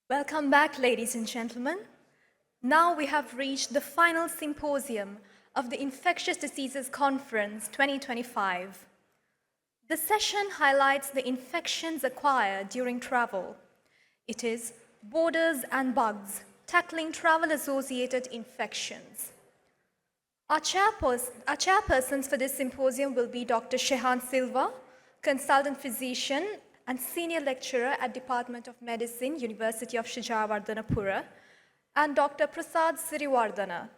Welcome back, ladies and gentlemen. Now we have reached the final symposium of the Infectious Diseases Conference 2025. The session highlights the infections acquired during travel. It is Borders and Bugs, Tackling Travel-Associated Infections. Our chairpersons for this symposium will be Dr. Shehan Silva, consultant physician and senior lecturer at Department of Medicine, University of Shajavardhanapura, and Dr. Prasad Sirivardhana,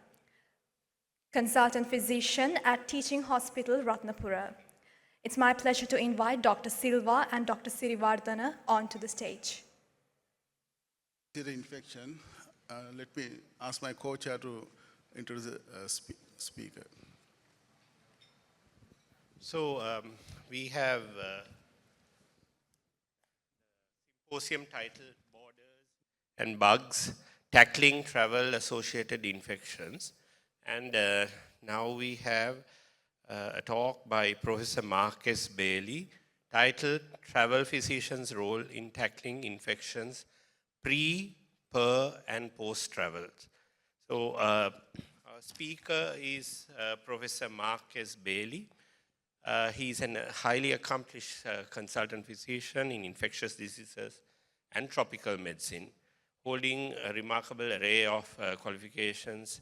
consultant physician at Teaching Hospital, Ratnapura. It's my pleasure to invite Dr. Silva and Dr. Sirivardhana onto the stage. Infection. Let me ask my co-chair to introduce the speaker. So we have symposium titled Borders and Bugs, Tackling Travel-Associated Infections. And now we have a talk by Professor Marcus Bailey titled Travel Physicians' Role in Tackling Infections Pre, Per, and Post-Travel. So our speaker is Professor Marcus Bailey. He's a highly accomplished consultant physician in infectious diseases and tropical medicine, holding a remarkable array of qualifications.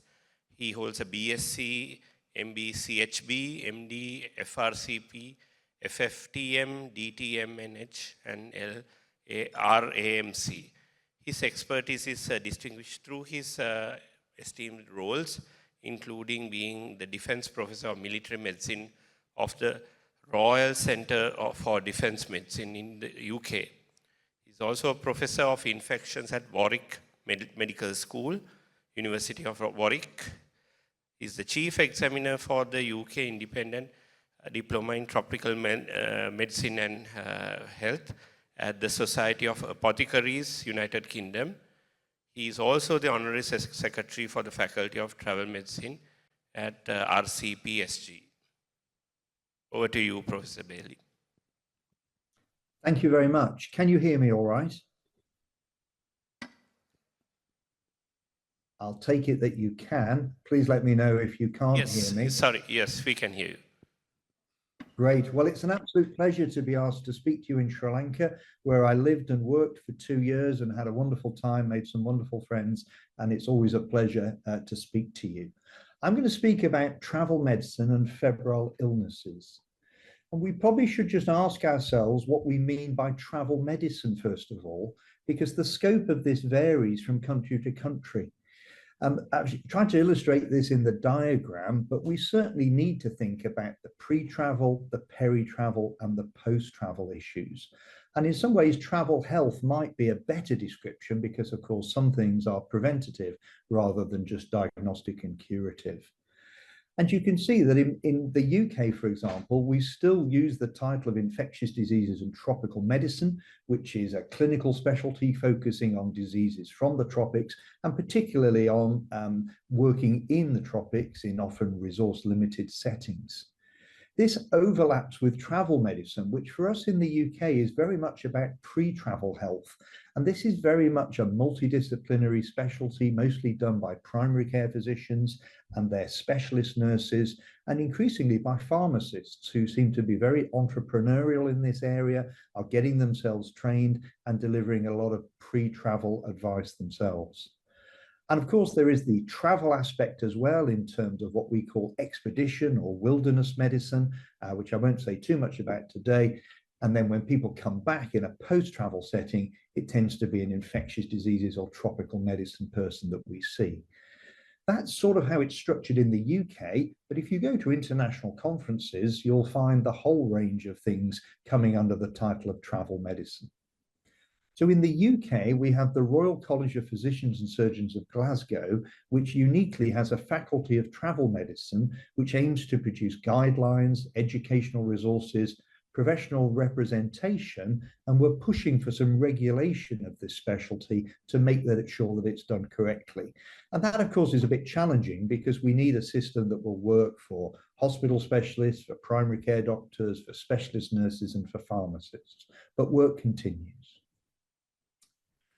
He holds a BSc, MB CHB, MD FRCP, FFTM, DTMNH, and RAMC. His expertise is distinguished through his esteemed roles, including being the Defense Professor of Military Medicine of the Royal Centre for Defence Medicine in the UK. He's also a Professor of Infections at Warwick Medical School, University of Warwick. He's the Chief Examiner for the UK Independent Diploma in Tropical Medicine and Health at the Society of Apothecaries, United Kingdom. He is also the Honorary Secretary for the Faculty of Travel Medicine at RCPSG. Over to you, Professor Bailey. Thank you very much. Can you hear me all right? I'll take it that you can. Please let me know if you can't hear me. Sorry, yes, we can hear you. Great. Well, it's an absolute pleasure to be asked to speak to you in Sri Lanka, where I lived and worked for 2 years and had a wonderful time, made some wonderful friends, and it's always a pleasure to speak to you. I'm going to speak about travel medicine and febrile illnesses. And we probably should just ask ourselves what we mean by travel medicine, first of all, because the scope of this varies from country to country. I'm trying to illustrate this in the diagram, but we certainly need to think about the pre-travel, the peri-travel, and the post-travel issues. And in some ways, travel health might be a better description because, of course, some things are preventative rather than just diagnostic and curative. And you can see that in the UK, for example, we still use the title of infectious diseases and tropical medicine, which is a clinical specialty focusing on diseases from the tropics and particularly on working in the tropics in often resource-limited settings. This overlaps with travel medicine, which for us in the UK is very much about pre-travel health. And this is very much a multidisciplinary specialty, mostly done by primary care physicians and their specialist nurses, and increasingly by pharmacists who seem to be very entrepreneurial in this area, are getting themselves trained and delivering a lot of pre-travel advice themselves. And of course, there is the travel aspect as well in terms of what we call expedition or wilderness medicine, which I won't say too much about today. And then when people come back in a post-travel setting, it tends to be an infectious diseases or tropical medicine person that we see. That's sort of how it's structured in the UK. But if you go to international conferences, you'll find the whole range of things coming under the title of travel medicine. So in the UK, we have the Royal College of Physicians and Surgeons of Glasgow, which uniquely has a faculty of travel medicine, which aims to produce guidelines, educational resources, professional representation, and we're pushing for some regulation of this specialty to make sure that it's done correctly. And that, of course, is a bit challenging because we need a system that will work for hospital specialists, for primary care doctors, for specialist nurses, and for pharmacists. But work continues.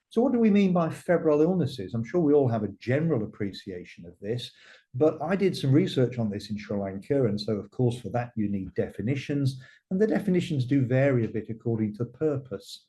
So what do we mean by febrile illnesses? I'm sure we all have a general appreciation of this, but I did some research on this in Sri Lanka. And so, of course, for that, you need definitions. And the definitions do vary a bit according to purpose.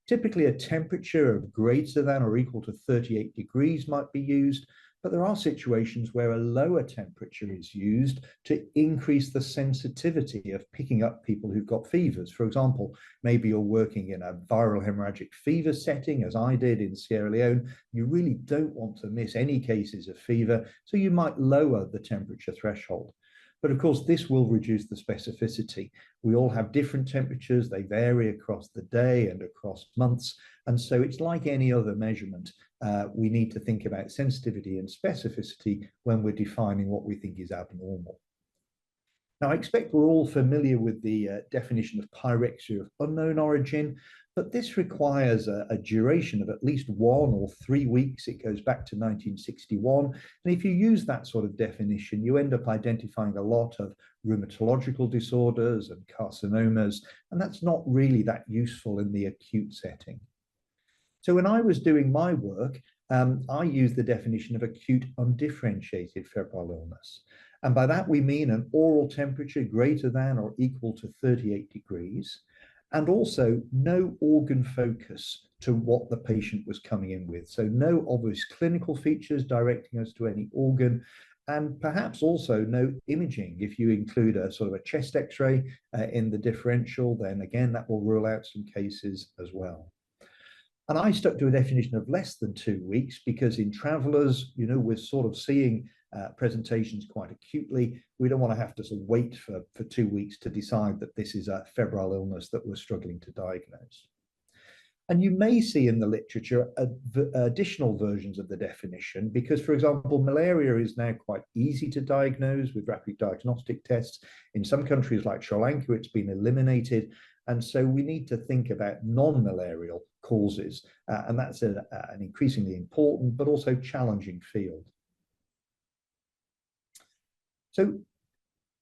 Typically, a temperature of greater than or equal to 38 degrees might be used, but there are situations where a lower temperature is used to increase the sensitivity of picking up people who've got fevers. For example, maybe you're working in a viral hemorrhagic fever setting, as I did in Sierra Leone. You really don't want to miss any cases of fever, so you might lower the temperature threshold. But of course, this will reduce the specificity. We all have different temperatures. They vary across the day and across months. And so it's like any other measurement. We need to think about sensitivity and specificity when we're defining what we think is abnormal. Now, I expect we're all familiar with the definition of pyrexia of unknown origin, but this requires a duration of at least 1 or 3 weeks. It goes back to 1961. And if you use that sort of definition, you end up identifying a lot of rheumatological disorders and carcinomas, and that's not really that useful in the acute setting. So when I was doing my work, I used the definition of acute undifferentiated febrile illness. And by that, we mean an oral temperature greater than or equal to 38 degrees, and also no organ focus to what the patient was coming in with. So no obvious clinical features directing us to any organ, and perhaps also no imaging. If you include a sort of a chest x-ray in the differential, then again, that will rule out some cases as well. And I stuck to a definition of less than 2 weeks because in travelers, we're sort of seeing presentations quite acutely. We don't want to have to sort of wait for 2 weeks to decide that this is a febrile illness that we're struggling to diagnose. And you may see in the literature additional versions of the definition because, for example, malaria is now quite easy to diagnose with rapid diagnostic tests. In some countries like Sri Lanka, it's been eliminated. And so we need to think about non-malarial causes. And that's an increasingly important but also challenging field. So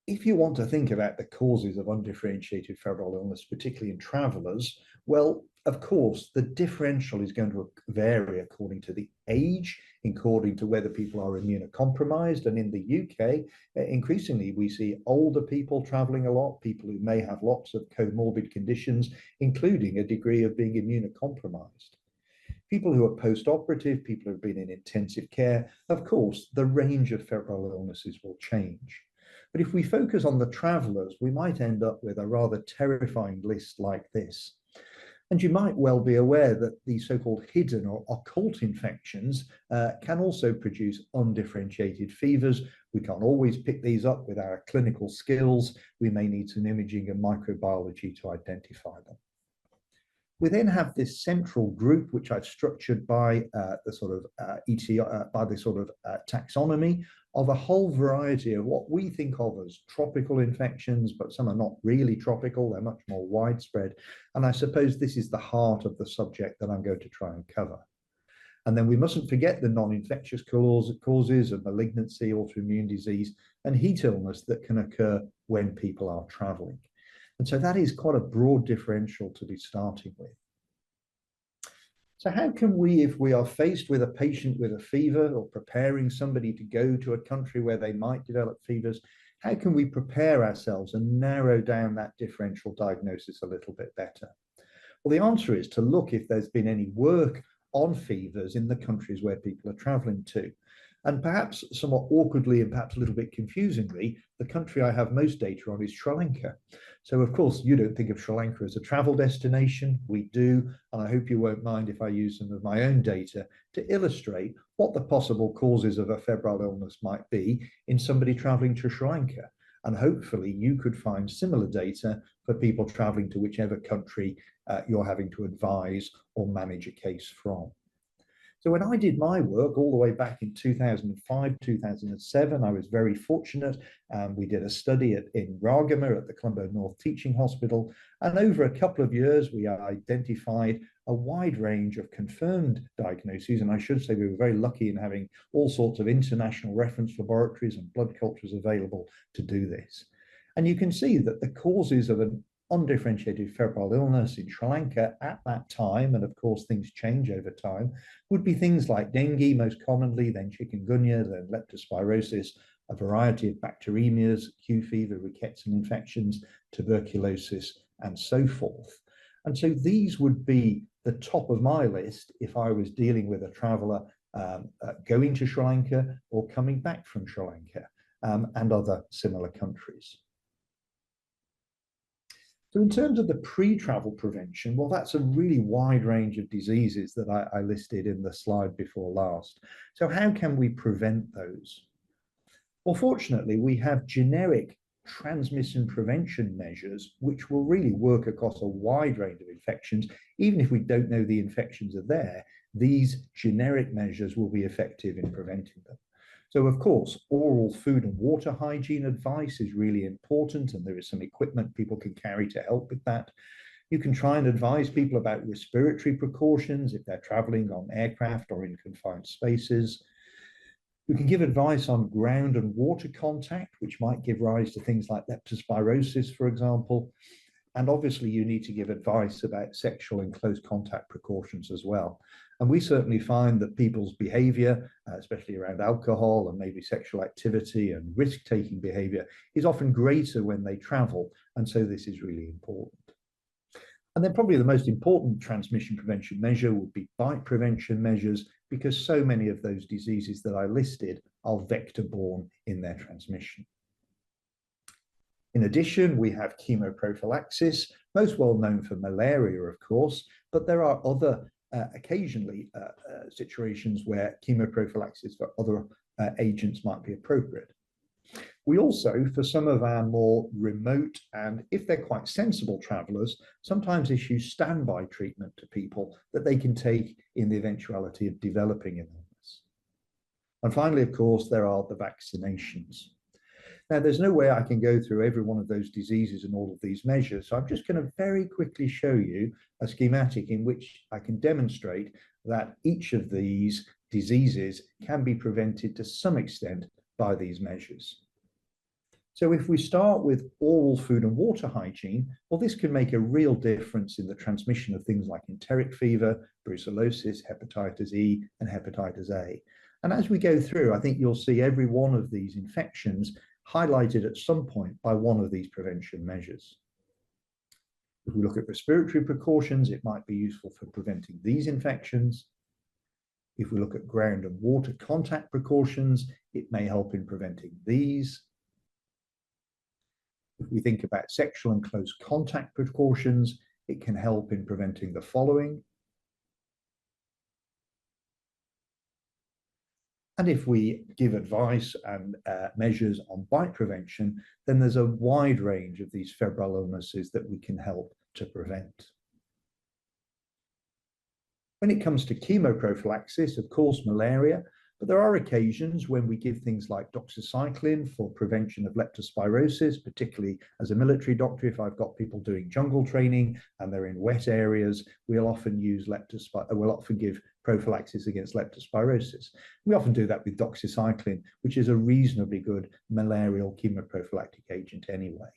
if you want to think about the causes of undifferentiated febrile illness, particularly in travelers, well, of course, the differential is going to vary according to the age, according to whether people are immunocompromised. And in the UK, increasingly, we see older people traveling a lot, people who may have lots of comorbid conditions, including a degree of being immunocompromised. People who are post-operative, people who have been in intensive care, of course, the range of febrile illnesses will change. But if we focus on the travelers, we might end up with a rather terrifying list like this. And you might well be aware that the so-called hidden or occult infections can also produce undifferentiated fevers. We can't always pick these up with our clinical skills. We may need some imaging and microbiology to identify them. We then have this central group, which I've structured by the sort of taxonomy of a whole variety of what we think of as tropical infections, but some are not really tropical, they're much more widespread. And I suppose this is the heart of the subject that I'm going to try and cover. And then we mustn't forget the non-infectious causes of malignancy, autoimmune disease, and heat illness that can occur when people are traveling. And so that is quite a broad differential to be starting with. So how can we, if we are faced with a patient with a fever or preparing somebody to go to a country where they might develop fevers, how can we prepare ourselves and narrow down that differential diagnosis a little bit better? Well, the answer is to look if there's been any work on fevers in the countries where people are traveling to. And perhaps somewhat awkwardly and perhaps a little bit confusingly, the country I have most data on is Sri Lanka. So of course, you don't think of Sri Lanka as a travel destination. We do, and I hope you won't mind if I use some of my own data to illustrate what the possible causes of a febrile illness might be in somebody traveling to Sri Lanka. And hopefully you could find similar data for people traveling to whichever country you're having to advise or manage a case from. So when I did my work all the way back in 2005, 2007, I was very fortunate. We did a study in Ragama at the Colombo North Teaching Hospital. And over a couple of years, we identified a wide range of confirmed diagnoses. And I should say we were very lucky in having all sorts of international reference laboratories and blood cultures available to do this. And you can see that the causes of an undifferentiated febrile illness in Sri Lanka at that time, and of course things change over time, would be things like dengue most commonly, then chikungunya, then leptospirosis, a variety of bacteremias, Q fever, rickettsial infections, tuberculosis, and so forth. And so these would be the top of my list if I was dealing with a traveler going to Sri Lanka or coming back from Sri Lanka and other similar countries. So in terms of the pre-travel prevention, well, that's a really wide range of diseases that I listed in the slide before last. So how can we prevent those? Well, fortunately, we have generic transmission prevention measures, which will really work across a wide range of infections. Even if we don't know the infections are there, these generic measures will be effective in preventing them. So, of course, oral food and water hygiene advice is really important, and there is some equipment people can carry to help with that. You can try and advise people about respiratory precautions if they're traveling on aircraft or in confined spaces. We can give advice on ground and water contact, which might give rise to things like leptospirosis, for example. And obviously, you need to give advice about sexual and close contact precautions as well. And we certainly find that people's behavior, especially around alcohol and maybe sexual activity and risk-taking behavior, is often greater when they travel. And so this is really important. And then probably the most important transmission prevention measure would be bite prevention measures, because so many of those diseases that I listed are vector-borne in their transmission. In addition, we have chemoprophylaxis, most well known for malaria, of course, but there are other occasionally situations where chemoprophylaxis for other agents might be appropriate. We also, for some of our more remote and, if they're quite sensible travelers, sometimes issue standby treatment to people that they can take in the eventuality of developing an illness. And finally, of course, there are the vaccinations. Now, there's no way I can go through every one of those diseases and all of these measures, so I'm just going to very quickly show you a schematic in which I can demonstrate that each of these diseases can be prevented to some extent by these measures. So if we start with oral food and water hygiene, well, this can make a real difference in the transmission of things like enteric fever, brucellosis, hepatitis E, and hepatitis A. And as we go through, I think you'll see every one of these infections highlighted at some point by one of these prevention measures. If we look at respiratory precautions, it might be useful for preventing these infections. If we look at ground and water contact precautions, it may help in preventing these. If we think about sexual and close contact precautions, it can help in preventing the following. And if we give advice and measures on bite prevention, then there's a wide range of these febrile illnesses that we can help to prevent. When it comes to chemoprophylaxis, of course, malaria, but there are occasions when we give things like doxycycline for prevention of leptospirosis, particularly as a military doctor. If I've got people doing jungle training and they're in wet areas, we'll often give prophylaxis against leptospirosis. We often do that with doxycycline, which is a reasonably good malarial chemoprophylactic agent anyway.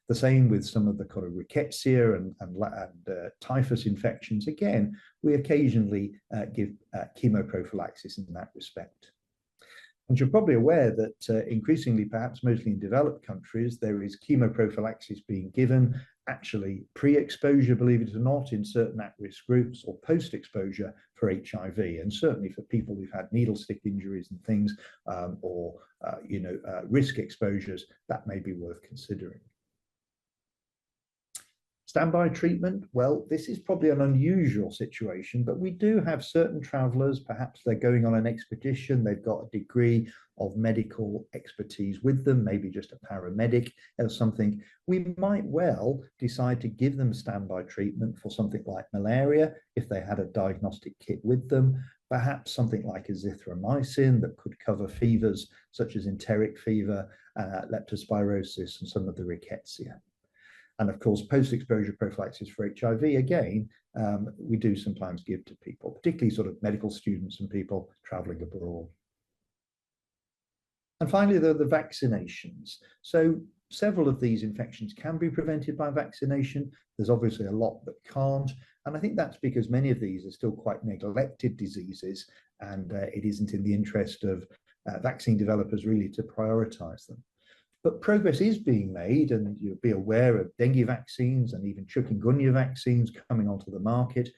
The same with some of the kind of rickettsia and typhus infections. Again, we occasionally give chemoprophylaxis in that respect. And you're probably aware that increasingly, perhaps mostly in developed countries, there is chemoprophylaxis being given actually pre-exposure, believe it or not, in certain at-risk groups, or post-exposure for HIV. And certainly for people who've had needle stick injuries and things, or risk exposures, that may be worth considering. Standby treatment, well, this is probably an unusual situation, but we do have certain travelers, perhaps they're going on an expedition, they've got a degree of medical expertise with them, maybe just a paramedic or something. We might well decide to give them standby treatment for something like malaria, if they had a diagnostic kit with them, perhaps something like azithromycin that could cover fevers such as enteric fever, leptospirosis, and some of the rickettsia. And of course, post-exposure prophylaxis for HIV, again, we do sometimes give to people, particularly sort of medical students and people traveling abroad. And finally, there are the vaccinations. So Several of these infections can be prevented by vaccination. There's obviously a lot that can't. And I think that's because many of these are still quite neglected diseases, and it isn't in the interest of vaccine developers really to prioritize them. But progress is being made, and you'll be aware of dengue vaccines and even chikungunya vaccines coming onto the market,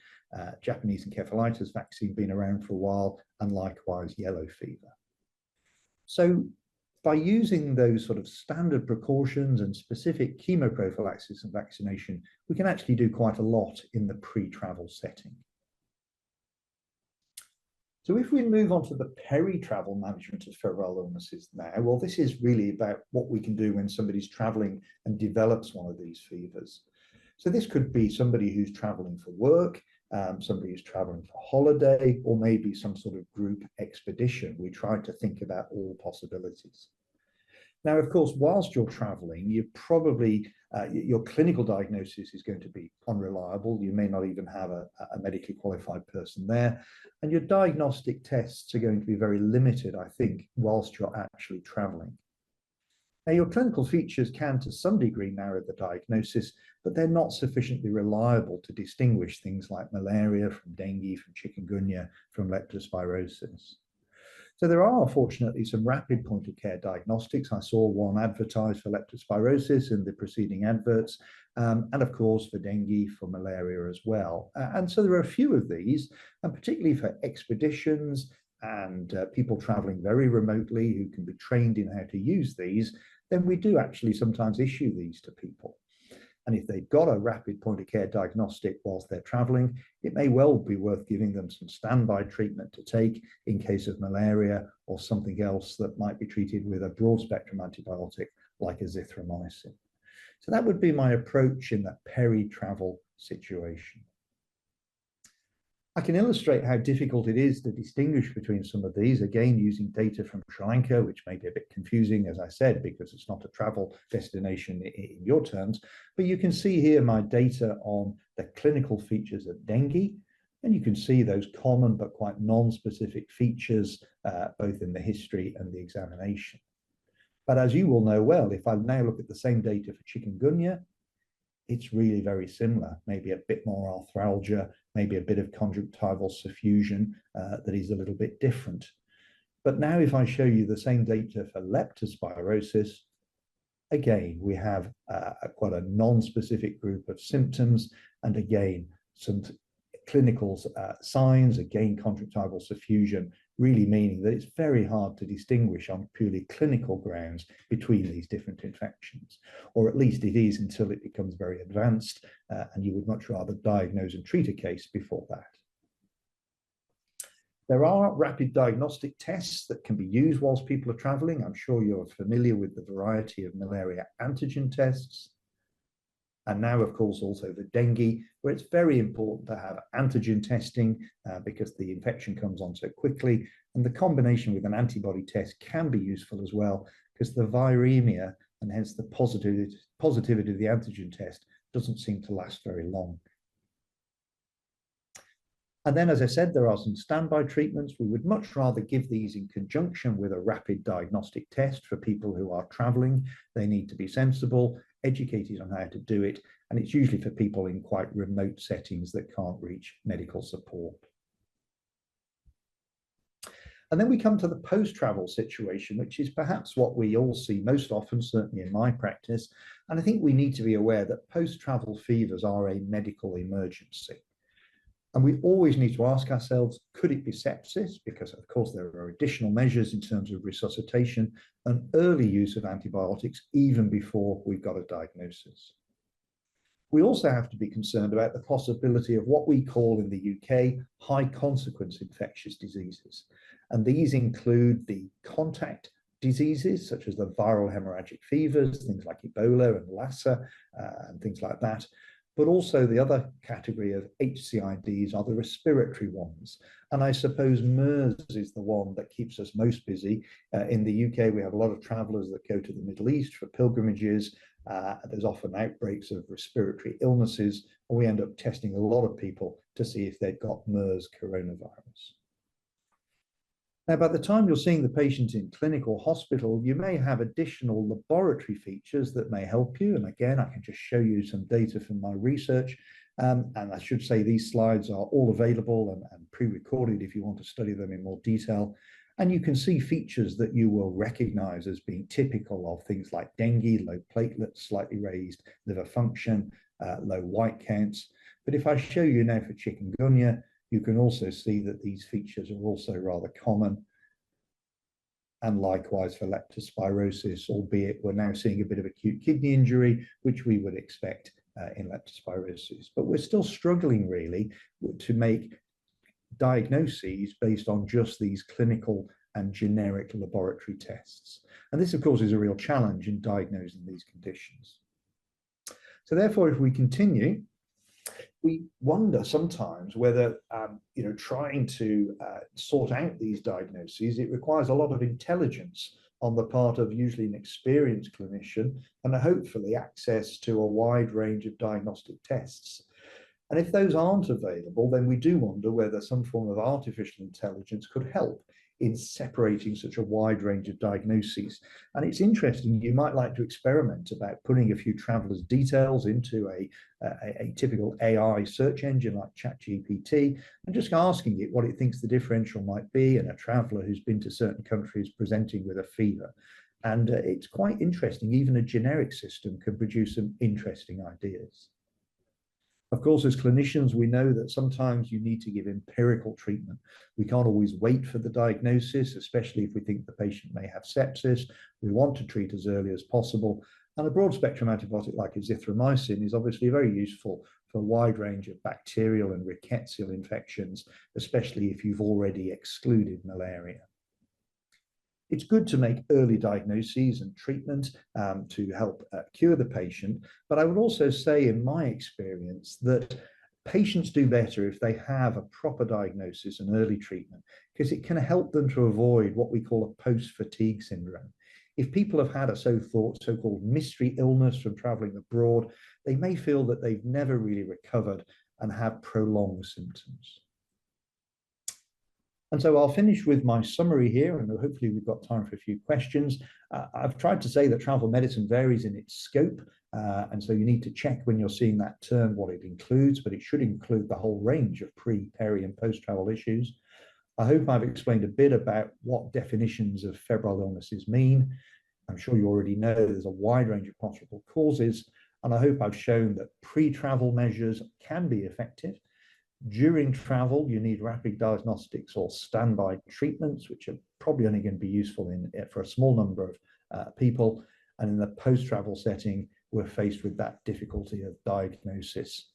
Japanese encephalitis vaccine been around for a while, and likewise yellow fever. So by using those sort of standard precautions and specific chemoprophylaxis and vaccination, we can actually do quite a lot in the pre-travel setting. So if we move on to the peri-travel management of febrile illnesses now, well, this is really about what we can do when somebody's traveling and develops one of these fevers. So this could be somebody who's traveling for work, somebody who's traveling for holiday, or maybe some sort of group expedition. We try to think about all possibilities. Now, of course, whilst you're traveling, you probably, your clinical diagnosis is going to be unreliable. You may not even have a medically qualified person there. And your diagnostic tests are going to be very limited, I think, whilst you're actually traveling. Now, your clinical features can, to some degree, narrow the diagnosis, but they're not sufficiently reliable to distinguish things like malaria from dengue, from chikungunya, from leptospirosis. So there are, fortunately, some rapid point-of-care diagnostics. I saw one advertised for leptospirosis in the preceding adverts, and of course for dengue, for malaria as well. And so there are a few of these, and particularly for expeditions and people traveling very remotely who can be trained in how to use these, then we do actually sometimes issue these to people. And if they've got a rapid point-of-care diagnostic whilst they're traveling, it may well be worth giving them some standby treatment to take in case of malaria or something else that might be treated with a broad-spectrum antibiotic like azithromycin. So that would be my approach in that peri-travel situation. I can illustrate how difficult it is to distinguish between some of these, again, using data from Sri Lanka, which may be a bit confusing, as I said, because it's not a travel destination in your terms. But you can see here my data on the clinical features of dengue, and you can see those common but quite non-specific features, both in the history and the examination. But as you will know well, if I now look at the same data for chikungunya, it's really very similar, maybe a bit more arthralgia, maybe a bit of conjunctival suffusion that is a little bit different. But now if I show you the same data for leptospirosis, again, we have quite a non-specific group of symptoms, and again, some clinical signs, again, conjunctival suffusion, really meaning that it's very hard to distinguish on purely clinical grounds between these different infections, or at least it is until it becomes very advanced, and you would much rather diagnose and treat a case before that. There are rapid diagnostic tests that can be used whilst people are traveling. I'm sure you're familiar with the variety of malaria antigen tests. And now, of course, also the dengue, where it's very important to have antigen testing because the infection comes on so quickly. And the combination with an antibody test can be useful as well, because the viremia and hence the positivity of the antigen test doesn't seem to last very long. And then, as I said, there are some standby treatments. We would much rather give these in conjunction with a rapid diagnostic test for people who are traveling. They need to be sensible, educated on how to do it, and it's usually for people in quite remote settings that can't reach medical support. And then we come to the post-travel situation, which is perhaps what we all see most often, certainly in my practice. And I think we need to be aware that post-travel fevers are a medical emergency. And we always need to ask ourselves, could it be sepsis? Because of course there are additional measures in terms of resuscitation and early use of antibiotics even before we've got a diagnosis. We also have to be concerned about the possibility of what we call in the UK high consequence infectious diseases. And these include the contact diseases such as the viral hemorrhagic fevers, things like Ebola and Lassa and things like that. But also the other category of HCIDs are the respiratory ones. And I suppose MERS is the one that keeps us most busy. In the UK, we have a lot of travelers that go to the Middle East for pilgrimages. There's often outbreaks of respiratory illnesses, and we end up testing a lot of people to see if they've got MERS coronavirus. Now, by the time you're seeing the patient in clinic or hospital, you may have additional laboratory features that may help you. And again, I can just show you some data from my research. And I should say these slides are all available and pre-recorded if you want to study them in more detail. And you can see features that you will recognize as being typical of things like dengue, low platelets, slightly raised liver function, low white counts. But if I show you now for chikungunya, you can also see that these features are also rather common. And likewise for leptospirosis, albeit we're now seeing a bit of acute kidney injury, which we would expect in leptospirosis. But we're still struggling really to make diagnoses based on just these clinical and generic laboratory tests. And this, of course, is a real challenge in diagnosing these conditions. So therefore, if we continue, we wonder sometimes whether, trying to sort out these diagnoses, it requires a lot of intelligence on the part of usually an experienced clinician and hopefully access to a wide range of diagnostic tests. And if those aren't available, then we do wonder whether some form of artificial intelligence could help in separating such a wide range of diagnoses. And it's interesting, you might like to experiment about putting a few travelers' details into a typical AI search engine like ChatGPT and just asking it what it thinks the differential might be in a traveler who's been to certain countries presenting with a fever. And it's quite interesting, even a generic system can produce some interesting ideas. Of course, as clinicians, we know that sometimes you need to give empirical treatment. We can't always wait for the diagnosis, especially if we think the patient may have sepsis. We want to treat as early as possible. And a broad spectrum antibiotic like azithromycin is obviously very useful for a wide range of bacterial and rickettsial infections, especially if you've already excluded malaria. It's good to make early diagnoses and treatment to help cure the patient. But I would also say, in my experience, that patients do better if they have a proper diagnosis and early treatment, because it can help them to avoid what we call a post-fatigue syndrome. If people have had a so-called mystery illness from traveling abroad, they may feel that they've never really recovered and have prolonged symptoms. And so I'll finish with my summary here, and hopefully we've got time for a few questions. I've tried to say that travel medicine varies in its scope, and so you need to check when you're seeing that term what it includes, but it should include the whole range of pre, peri, and post-travel issues. I hope I've explained a bit about what definitions of febrile illnesses mean. I'm sure you already know there's a wide range of possible causes, and I hope I've shown that pre-travel measures can be effective. During travel, you need rapid diagnostics or standby treatments, which are probably only going to be useful for a small number of people. And in the post-travel setting, we're faced with that difficulty of diagnosis.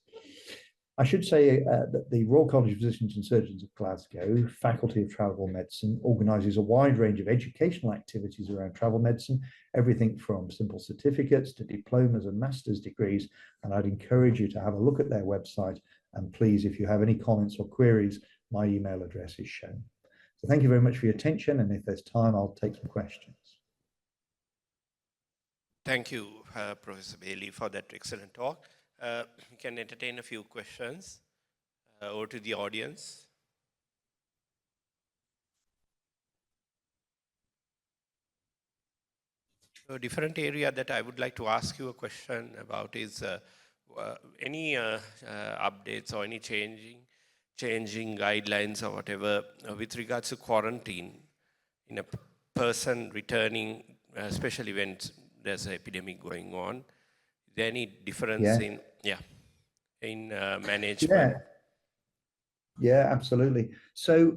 I should say that the Royal College of Physicians and Surgeons of Glasgow, Faculty of Travel Medicine, organises a wide range of educational activities around travel medicine, everything from simple certificates to diplomas and master's degrees. And I'd encourage you to have a look at their website. And please, if you have any comments or queries, my email address is shown. So thank you very much for your attention. And if there's time, I'll take some questions. Thank you, Professor Bailey, for that excellent talk. We can entertain a few questions over to the audience. A different area that I would like to ask you a question about is any updates or any changing guidelines or whatever with regards to quarantine in a person returning, especially when there's an epidemic going on. Is there any difference in management? Yeah, absolutely. So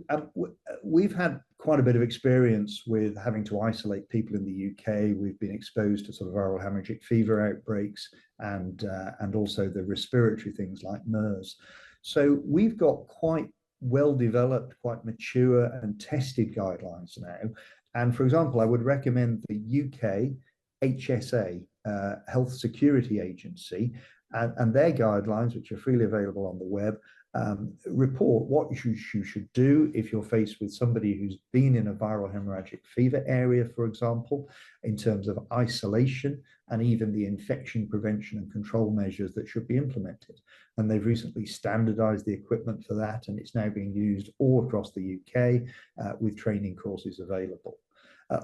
we've had quite a bit of experience with having to isolate people in the UK. We've been exposed to sort of viral hemorrhagic fever outbreaks and also the respiratory things like MERS. So we've got quite well developed, quite mature and tested guidelines now. And for example, I would recommend the UK HSA, Health Security Agency, and their guidelines, which are freely available on the web, report what you should do if you're faced with somebody who's been in a viral hemorrhagic fever area, for example, in terms of isolation and even the infection prevention and control measures that should be implemented. And they've recently standardized the equipment for that, and it's now being used all across the UK with training courses available.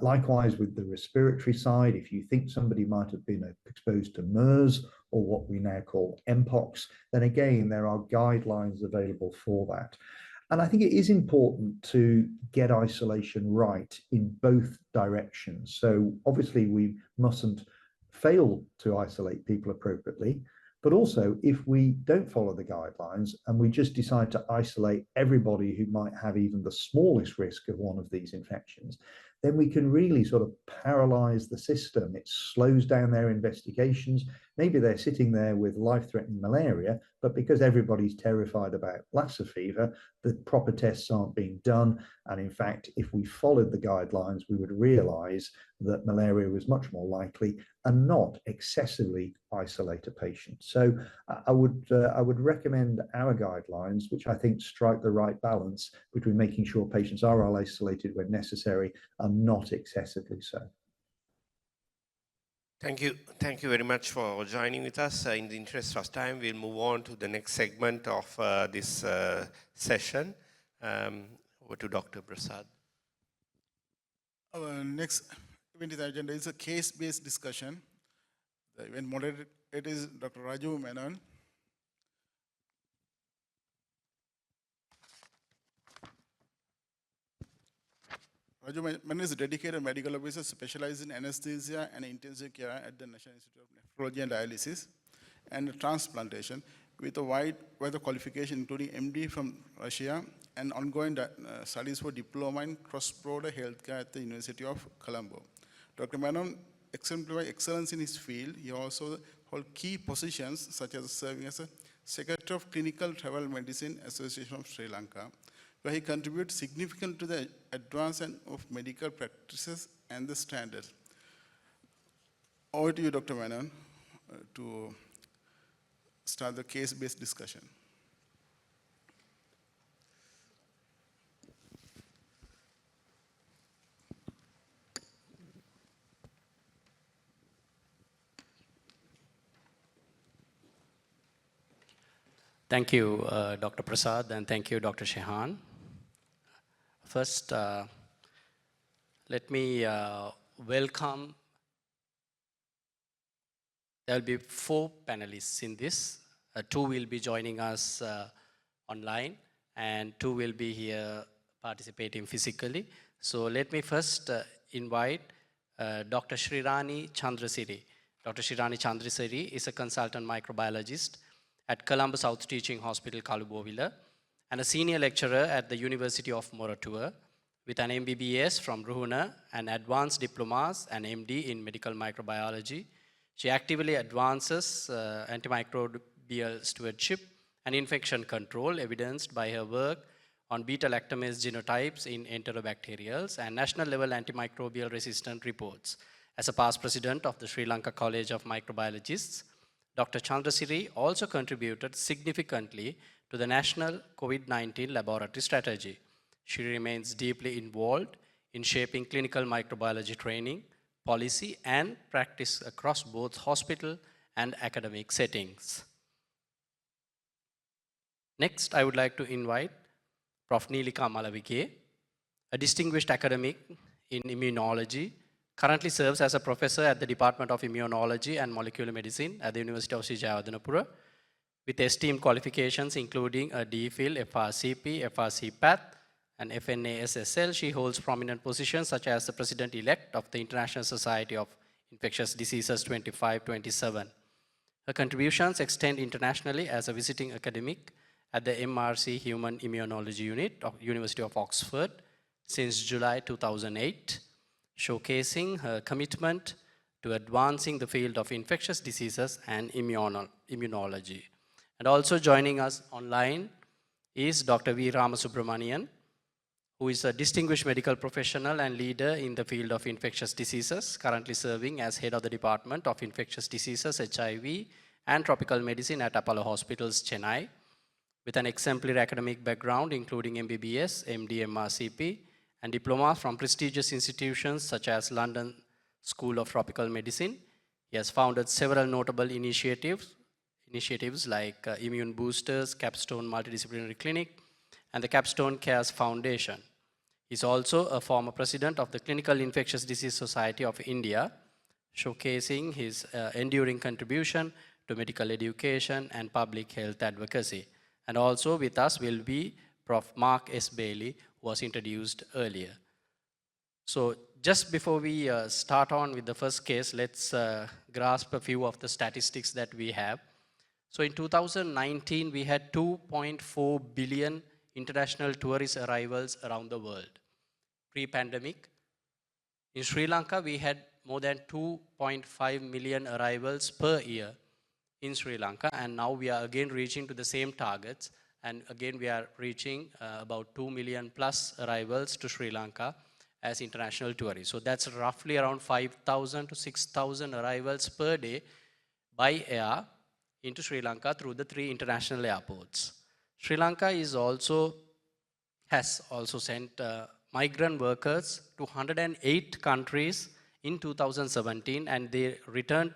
Likewise, with the respiratory side, if you think somebody might have been exposed to MERS or what we now call Mpox, then again, there are guidelines available for that. And I think it is important to get isolation right in both directions. So obviously, we mustn't fail to isolate people appropriately. But also, if we don't follow the guidelines and we just decide to isolate everybody who might have even the smallest risk of one of these infections, then we can really sort of paralyze the system. It slows down their investigations. Maybe they're sitting there with life-threatening malaria, but because everybody's terrified about Lassa fever, the proper tests aren't being done. And in fact, if we followed the guidelines, we would realize that malaria was much more likely and not excessively isolate a patient. So I would recommend our guidelines, which I think strike the right balance between making sure patients are isolated when necessary and not excessively so. Thank you. Thank you very much for joining with us. In the interest of time, we'll move on to the next segment of this session. Over to Dr. Prasad. Our next event in the agenda is a case-based discussion. The event moderator is Dr. Raju Menon. Raju Menon is a dedicated medical officer specialized in anesthesia and intensive care at the National Institute of Nephrology and Dialysis and Transplantation, with a wide qualification including MD from Russia and ongoing studies for diploma in cross-border healthcare at the University of Colombo. Dr. Menon exemplifies excellence in his field. He also holds key positions such as serving as a Secretary of Clinical Travel Medicine Association of Sri Lanka, where he contributes significantly to the advancement of medical practices and the standards. Over to you, Dr. Menon, to start the case-based discussion. Thank you, Dr. Prasad, and thank you, Dr. Shehan. First, let me welcome. There will be 4 panelists in this. 2 will be joining us online, and 2 will be here participating physically. So let me first invite Dr. Srirani Chandrasiri. Dr. Srirani Chandrasiri is a consultant microbiologist at Colombo South Teaching Hospital, Kalubovila, and a senior lecturer at the University of Moratuwa, with an MBBS from Ruhuna and advanced diplomas and MD in medical microbiology. She actively advances antimicrobial stewardship and infection control, evidenced by her work on beta-lactamase genotypes in enterobacterials and national-level antimicrobial resistant reports. As a past president of the Sri Lanka College of Microbiologists, Dr. Chandrasiri also contributed significantly to the national COVID-19 laboratory strategy. She remains deeply involved in shaping clinical microbiology training, policy, and practice across both hospital and academic settings. Next, I would like to invite Prof. Neelika Malavike, a distinguished academic in immunology, currently serves as a professor at the Department of Immunology and Molecular Medicine at the University of Sri Jayawardenepura, with esteemed qualifications including a DPhil, FRCP, FRCPath, and FNASSL. She holds prominent positions such as the President-elect of the International Society of Infectious Diseases 25-27. Her contributions extend internationally as a visiting academic at the MRC Human Immunology Unit of University of Oxford since July 2008, showcasing her commitment to advancing the field of infectious diseases and immunology. And also joining us online is Dr. V. Ramasubramanian, who is a distinguished medical professional and leader in the field of infectious diseases, currently serving as head of the Department of Infectious Diseases, HIV, and Tropical Medicine at Apollo Hospitals, Chennai, with an exemplary academic background, including MBBS, MD, MRCP, and diplomas from prestigious institutions such as London School of Tropical Medicine. He has founded several notable initiatives like Immune Boosters, Capstone Multidisciplinary Clinic, and the Capstone Cares Foundation. He's also a former president of the Clinical Infectious Disease Society of India, showcasing his enduring contribution to medical education and public health advocacy. And also with us will be Prof. Mark S. Bailey, who was introduced earlier. So just before we start on with the first case, let's grasp a few of the statistics that we have. So in 2019, we had 2.4 billion international tourist arrivals around the world. Pre-pandemic, in Sri Lanka, we had more than 2.5 million arrivals per year in Sri Lanka, and now we are again reaching to the same targets, and again we are reaching about 2 million plus arrivals to Sri Lanka as international tourists. So that's roughly around 5,000 to 6,000 arrivals per day by air into Sri Lanka through the 3 international airports. Sri Lanka has also sent migrant workers to 108 countries in 2017, and they returned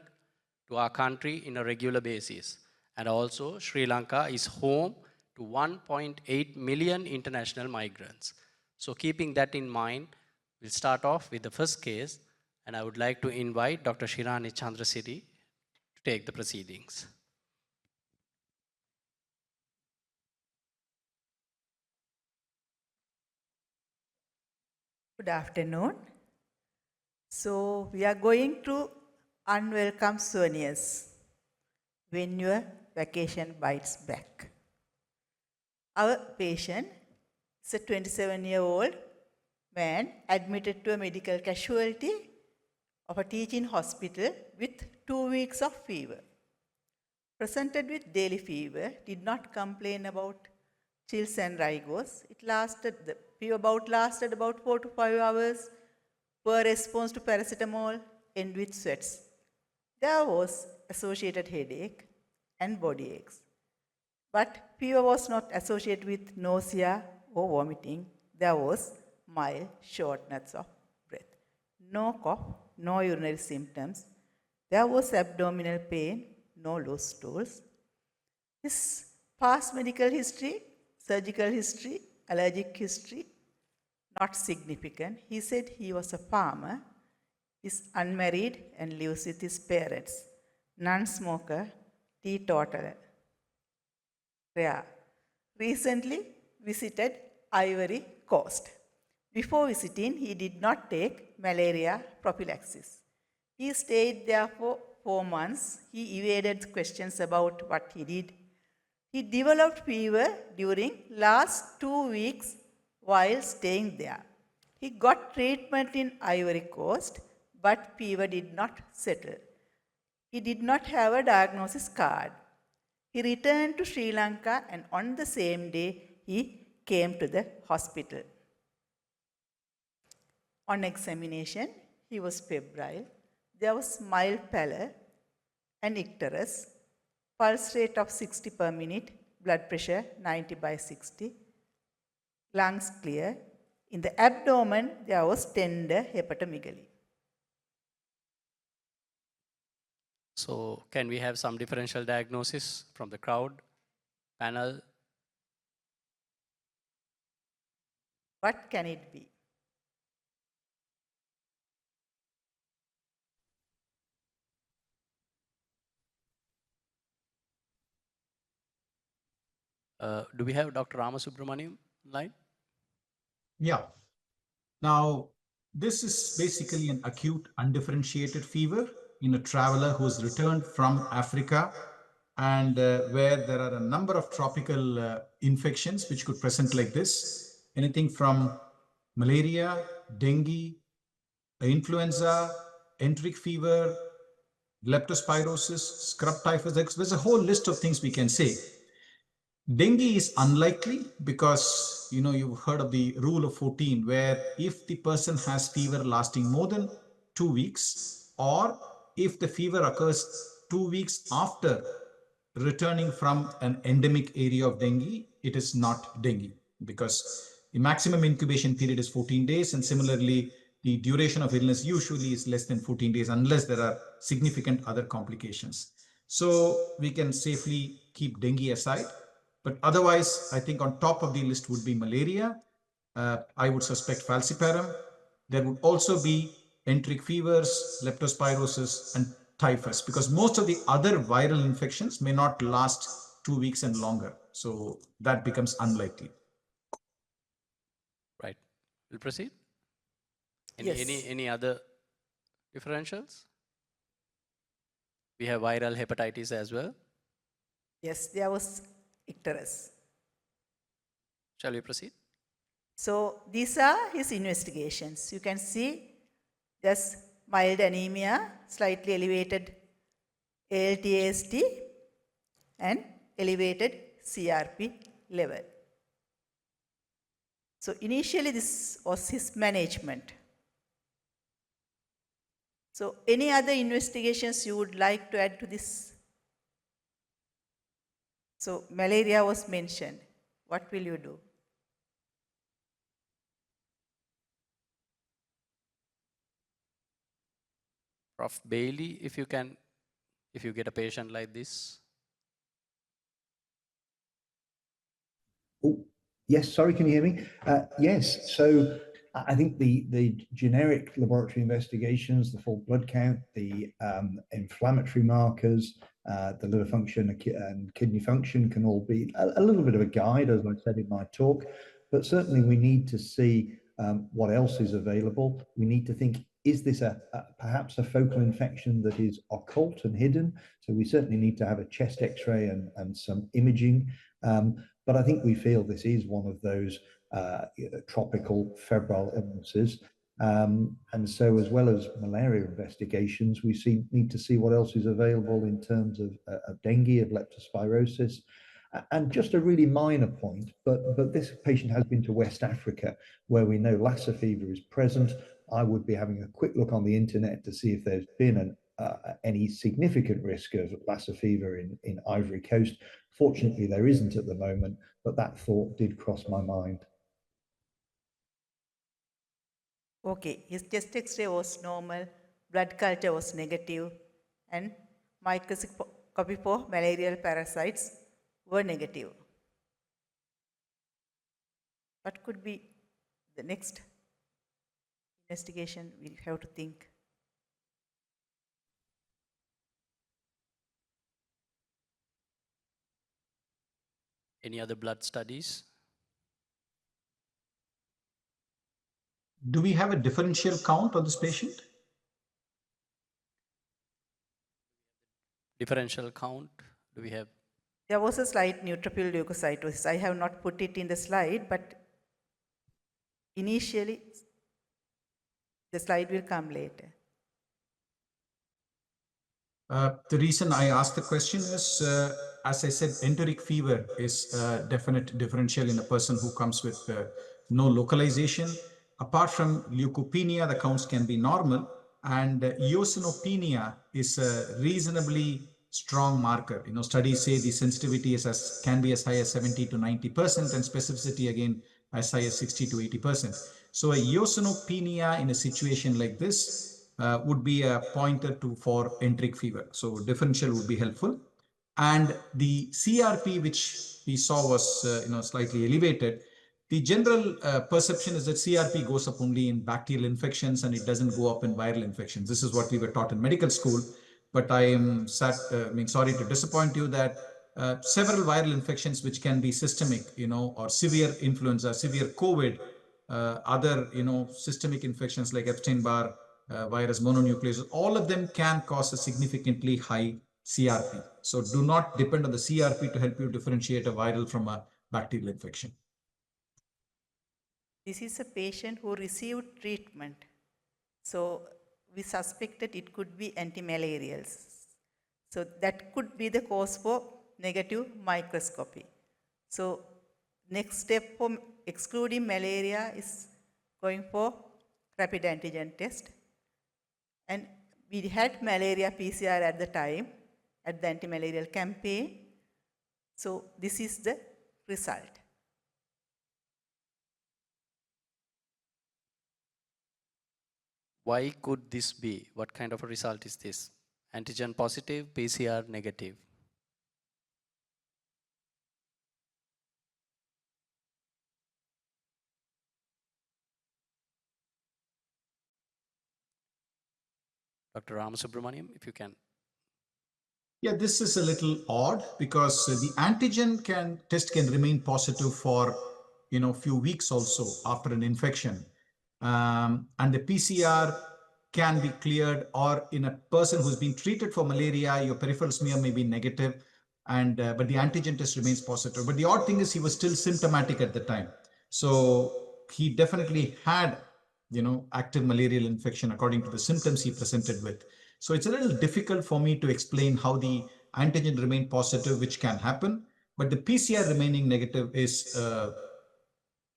to our country in a regular basis. And also, Sri Lanka is home to 1.8 million international migrants. So keeping that in mind, we'll start off with the first case, and I would like to invite Dr. Shirani Chandrasiri to take the proceedings. Good afternoon. So we are going to unwelcome souvenirs when your vacation bites back. Our patient is a 27-year-old man admitted to a medical casualty of a teaching hospital with 2 weeks of fever. Presented with daily fever, did not complain about chills and rigors. The fever bout lasted about 4 to 5 hours. Poor response to paracetamol, end with sweats. There was associated headache and body aches. But fever was not associated with nausea or vomiting. There was mild shortness of breath. No cough, no urinary symptoms. There was abdominal pain, no loose stools. His past medical history, surgical history, allergic history, not significant. He said he was a farmer, is unmarried and lives with his parents, non-smoker, teetotaler. Rare. Recently visited Ivory Coast. Before visiting, he did not take malaria prophylaxis. He stayed there for 4 months. He evaded questions about what he did. He developed fever during last 2 weeks while staying there. He got treatment in Ivory Coast, but fever did not settle. He did not have a diagnosis card. He returned to Sri Lanka, and on the same day, he came to the hospital. On examination, he was febrile. There was mild pallor and icterus, pulse rate of 60 per minute, blood pressure 90/60, lungs clear. In the abdomen, there was tender hepatomegaly. So can we have some differential diagnosis from the crowd, panel? What can it be? Do we have Dr. Ramasubramaniam line? Yeah. Now, this is basically an acute undifferentiated fever in a traveler who has returned from Africa and where there are a number of tropical infections which could present like this. Anything from malaria, dengue, influenza, enteric fever, leptospirosis, scrub typhus. There's a whole list of things we can say. Dengue is unlikely because, you've heard of the rule of 14, where if the person has fever lasting more than 2 weeks, or if the fever occurs 2 weeks after returning from an endemic area of dengue, it is not dengue, because the maximum incubation period is 14 days. And similarly, the duration of illness usually is less than 14 days unless there are significant other complications. So we can safely keep dengue aside. But otherwise, I think on top of the list would be malaria. I would suspect falciparum. There would also be enteric fevers, leptospirosis, and typhus, because most of the other viral infections may not last 2 weeks and longer. So that becomes unlikely. Right. We'll proceed. Yes. Any other differentials? We have viral hepatitis as well. Yes, there was icterus. Shall we proceed? So these are his investigations. You can see there's mild anemia, slightly elevated ALT/AST, and elevated CRP level. So initially this was his management. So any other investigations you would like to add to this? So malaria was mentioned. What will you do? Prof. Bailey, if you can, if you get a patient like this. Oh, yes, sorry, can you hear me? Yes, so I think the generic laboratory investigations, the full blood count, the inflammatory markers, the liver function and kidney function can all be a little bit of a guide, as I said in my talk, but certainly we need to see what else is available. We need to think, is this perhaps a focal infection that is occult and hidden? So we certainly need to have a chest x-ray and some imaging. But I think we feel this is one of those tropical febrile illnesses. And so, as well as malaria investigations, we need to see what else is available in terms of dengue, of leptospirosis. And just a really minor point, but this patient has been to West Africa, where we know Lassa fever is present. I would be having a quick look on the internet to see if there's been any significant risk of Lassa fever in Ivory Coast. Fortunately, there isn't at the moment, but that thought did cross my mind. Okay, his chest X-ray was normal, blood culture was negative, and microscopy for malarial parasites were negative. What could be the next investigation we have to think? Any other blood studies? Do we have a differential count on this patient? Differential count? Do we have? There was a slight neutrophil leukocytosis. I have not put it in the slide, but initially the slide will come later. The reason I asked the question is, as I said, enteric fever is a definite differential in a person who comes with no localization. Apart from leukopenia, the counts can be normal, and eosinopenia is a reasonably strong marker. You know, studies say the sensitivity can be as high as 70 to 90%, and specificity again as high as 60 to 80%. So a eosinopenia in a situation like this would be a pointer for enteric fever. So differential would be helpful. And the CRP, which we saw was slightly elevated, the general perception is that CRP goes up only in bacterial infections and it doesn't go up in viral infections. This is what we were taught in medical school. But I am sorry to disappoint you that several viral infections which can be systemic, or severe influenza, severe COVID, other, systemic infections like Epstein-Barr virus, mononucleosis, all of them can cause a significantly high CRP. So do not depend on the CRP to help you differentiate a viral from a bacterial infection. This is a patient who received treatment. So we suspected it could be antimalarials. So that could be the cause for negative microscopy. So next step for excluding malaria is going for rapid antigen test. And we had malaria PCR at the time, at the anti-malarial campaign. So this is the result. Why could this be? What kind of a result is this? Antigen positive, PCR negative. Dr. Ramasubramaniam, if you can. Yeah, this is a little odd because the antigen test can remain positive for few weeks also after an infection, and the PCR can be cleared, or in a person who's been treated for malaria, your peripheral smear may be negative, and but the antigen test remains positive. But the odd thing is he was still symptomatic at the time, so he definitely had active malarial infection according to the symptoms he presented with. So it's a little difficult for me to explain how the antigen remained positive, which can happen, but the PCR remaining negative is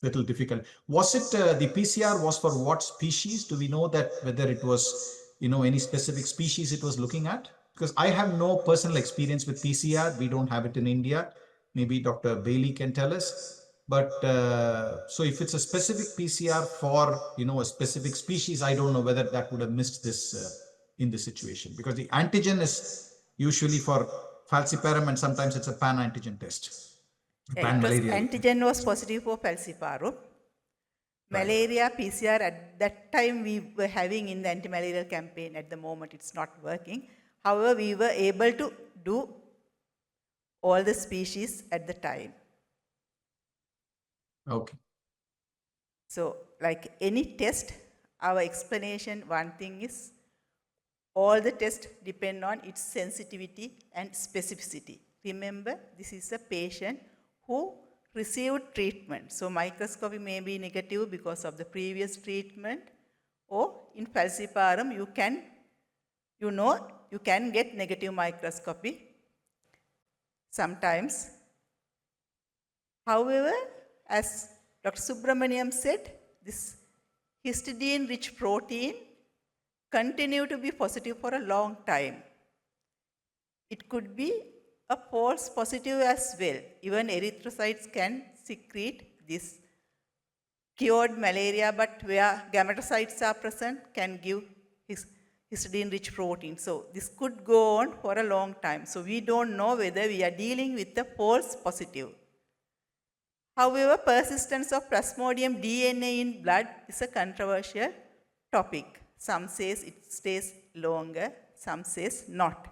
little difficult. Was it the PCR was for what species? Do we know that whether it was any specific species it was looking at? Because I have no personal experience with PCR. We don't have it in India. Maybe Dr. Bailey can tell us. But so if it's a specific PCR for a specific species, I don't know whether that would have missed this in this situation, because the antigen is usually for falciparum and sometimes it's a pan antigen test. Yeah, antigen was positive for falciparum. Malaria PCR at that time we were having in the anti-malarial campaign. At the moment it's not working. However, we were able to do all the species at the time. Okay. So like any test, our explanation, one thing is all the tests depend on its sensitivity and specificity. Remember, this is a patient who received treatment. So microscopy may be negative because of the previous treatment, or in falciparum you can get negative microscopy sometimes. However, as Dr. Subramaniam said, this histidine-rich protein continue to be positive for a long time. It could be a false positive as well. Even erythrocytes can secrete this cured malaria, but where gametocytes are present can give histidine-rich protein. So this could go on for a long time. So we don't know whether we are dealing with a false positive. However, persistence of Plasmodium DNA in blood is a controversial topic. Some says it stays longer, some says not.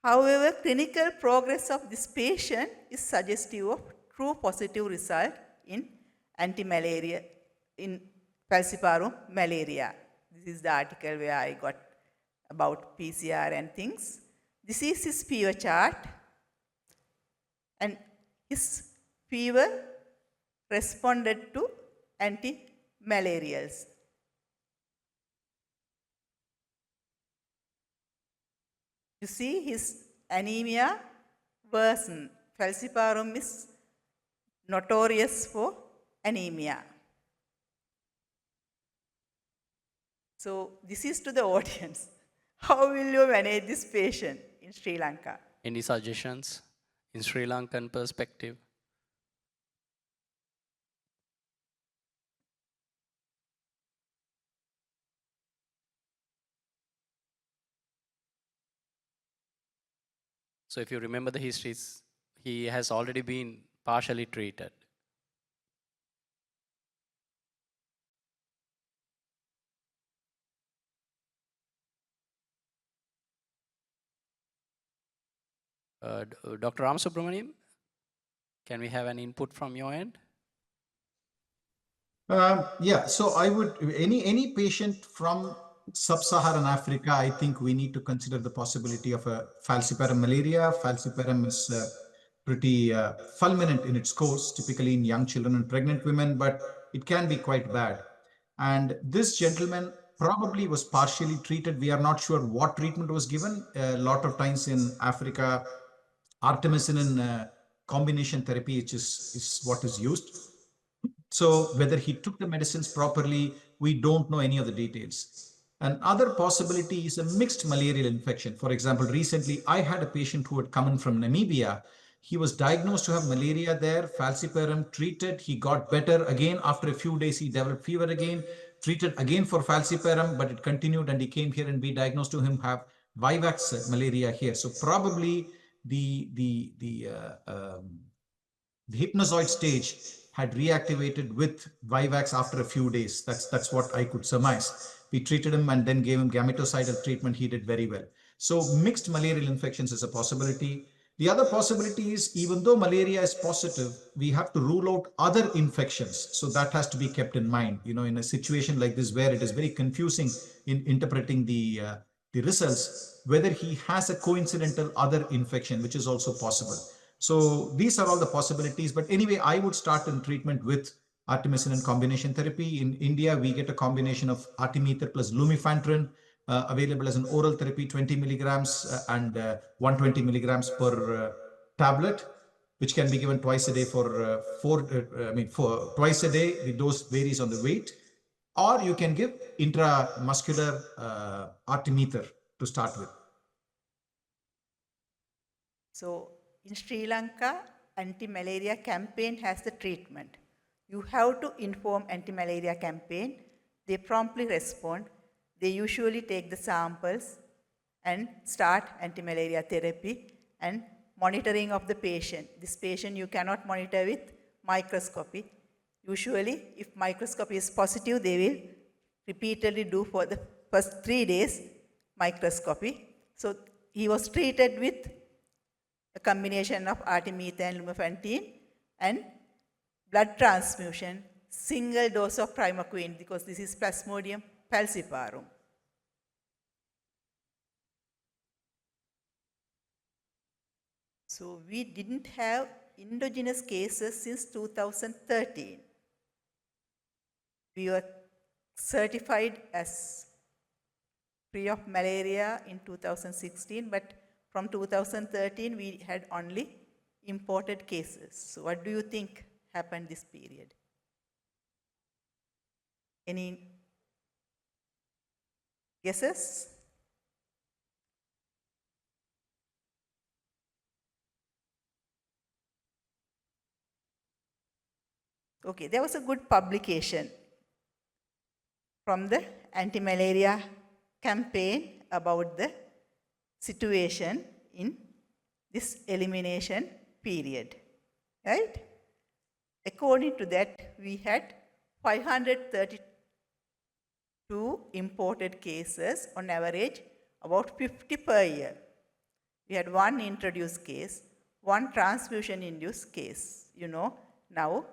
However, clinical progress of this patient is suggestive of true positive result in anti-malaria, in falciparum malaria. This is the article where I got about PCR and things. This is his fever chart, and his fever responded to anti-malarials. You see his anemia worsened. Falciparum is notorious for anemia. So this is to the audience. How will you manage this patient in Sri Lanka? Any suggestions in Sri Lankan perspective? So if you remember the histories, he has already been partially treated. Dr. Ramasubramaniam, can we have an input from your end? Yeah, so I would, any patient from sub-Saharan Africa, I think we need to consider the possibility of a falciparum malaria. Falciparum is pretty fulminant in its course, typically in young children and pregnant women, but it can be quite bad. And this gentleman probably was partially treated. We are not sure what treatment was given. A lot of times in Africa, artemisinin combination therapy, which is what is used. So whether he took the medicines properly, we don't know any of the details. Another possibility is a mixed malarial infection. For example, recently I had a patient who had come in from Namibia. He was diagnosed to have malaria there, falciparum, treated. He got better again. After a few days, he developed fever again, treated again for falciparum, but it continued and he came here and we diagnosed to him have vivax malaria here. So probably the hypnozoid stage had reactivated with Vivax after a few days. That's what I could surmise. We treated him and then gave him gametocidal treatment. He did very well. So mixed malarial infections is a possibility. The other possibility is, even though malaria is positive, we have to rule out other infections. So that has to be kept in mind. You know, in a situation like this where it is very confusing in interpreting the results, whether he has a coincidental other infection, which is also possible. So these are all the possibilities. But anyway, I would start in treatment with artemisinin and combination therapy. In India, we get a combination of artemether plus lumefantrine, available as an oral therapy, 20 milligrams and 120 milligrams per tablet, which can be given twice a day for twice a day. The dose varies on the weight. Or you can give intramuscular artemether to start with. So in Sri Lanka, anti-malaria campaign has the treatment. You have to inform anti-malaria campaign. They promptly respond. They usually take the samples and start anti-malaria therapy and monitoring of the patient. This patient you cannot monitor with microscopy. Usually, if microscopy is positive, they will repeatedly do for the first 3 days microscopy. So he was treated with a combination of artemether and lumefantrine and blood transfusion, single dose of primaquine, because this is Plasmodium falciparum. So we didn't have endogenous cases since 2013. We were certified as free of malaria in 2016, but from 2013 we had only imported cases. So what do you think happened this period? Any guesses? Okay, there was a good publication from the anti-malaria campaign about the situation in this elimination period, right? According to that, we had 532 imported cases, on average about 50 per year. We had one introduced case, one transfusion-induced case. You know, now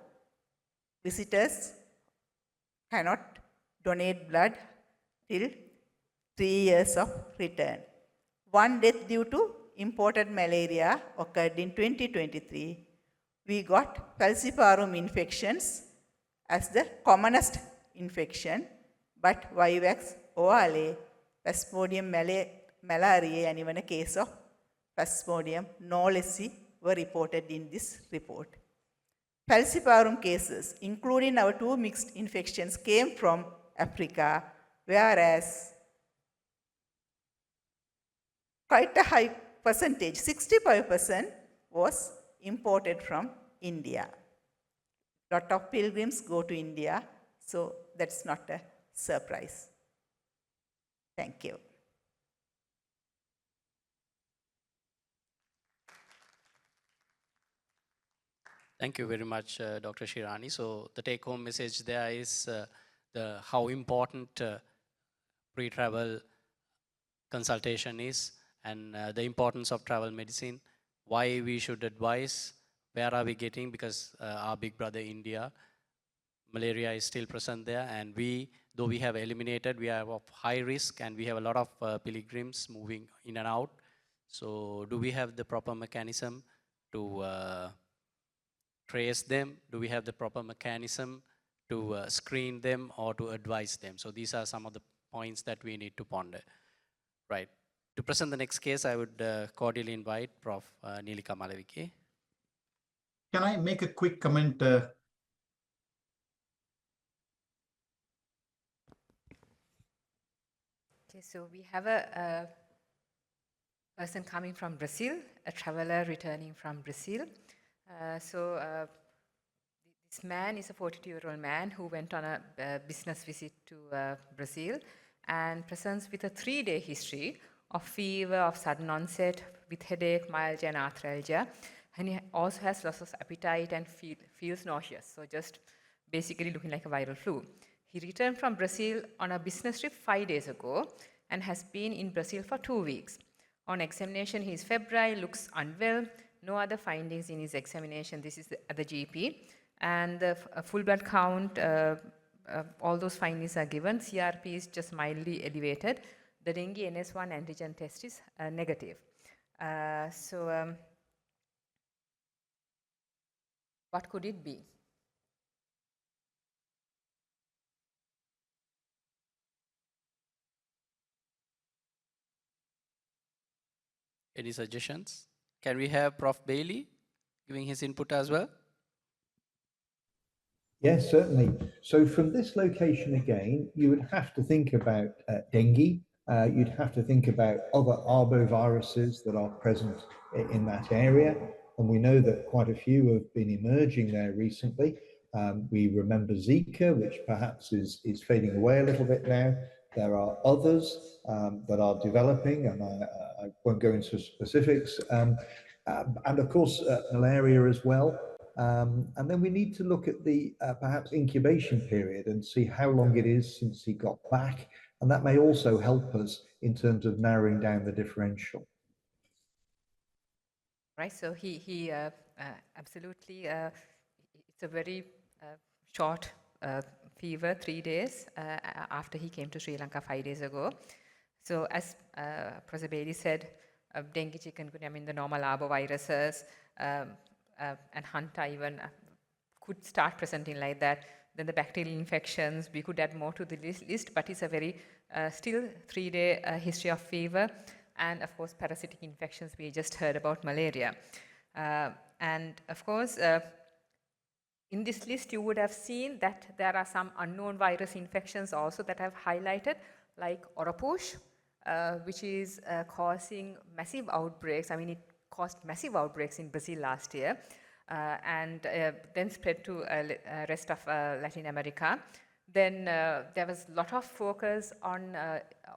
visitors cannot donate blood till 3 years of return. One death due to imported malaria occurred in 2023. We got falciparum infections as the commonest infection, but Vivax, ORLA, Plasmodium malariae, and even a case of Plasmodium knowlesi were reported in this report. Falciparum cases, including our 2 mixed infections, came from Africa, whereas quite a high percentage, 65%, was imported from India. Lot of pilgrims go to India, so that's not a surprise. Thank you. Thank you very much, Dr. Shirani. So the take-home message there is how important pre-travel consultation is, and the importance of travel medicine, why we should advise, where are we getting, because our big brother India, malaria is still present there, and though we have eliminated, we are of high risk, and we have a lot of pilgrims moving in and out. So do we have the proper mechanism to trace them? Do we have the proper mechanism to screen them or to advise them? So these are some of the points that we need to ponder. Right. To present the next case, I would cordially invite Prof. Nilika Malavike. Can I make a quick comment? Okay, so we have a person coming from Brazil, a traveler returning from Brazil. This man is a 42-year-old man who went on a business visit to Brazil and presents with a 3-day history of fever of sudden onset with headache, myalgia, and arthralgia. And he also has loss of appetite and feels nauseous. So just basically looking like a viral flu. He returned from Brazil on a business trip 5 days ago and has been in Brazil for 2 weeks. On examination, he is febrile, looks unwell, no other findings in his examination. This is at the GP. And the full blood count, all those findings are given. CRP is just mildly elevated. The dengue NS1 antigen test is negative. What could it be? Any suggestions? Can we have Prof. Bailey giving his input as well? Yes, certainly. So from this location again, you would have to think about dengue. You'd have to think about other arboviruses that are present in that area. And we know that quite a few have been emerging there recently. We remember Zika, which perhaps is fading away a little bit now. There are others that are developing, and I won't go into specifics. And of course, malaria as well. And then we need to look at the perhaps incubation period and see how long it is since he got back. And that may also help us in terms of narrowing down the differential. Right, so he absolutely, it's a very short fever, 3 days after he came to Sri Lanka 5 days ago. So as Professor Bailey said, dengue, chikungunya, I mean the normal arboviruses, and Hanta even could start presenting like that. Then the bacterial infections, we could add more to the list, but it's a very still 3-day history of fever. And of course, parasitic infections, we just heard about malaria. And of course, in this list, you would have seen that there are some unknown virus infections also that I've highlighted, like Oropush, which is causing massive outbreaks. I mean, it caused massive outbreaks in Brazil last year, and then spread to rest of Latin America. Then there was a lot of focus on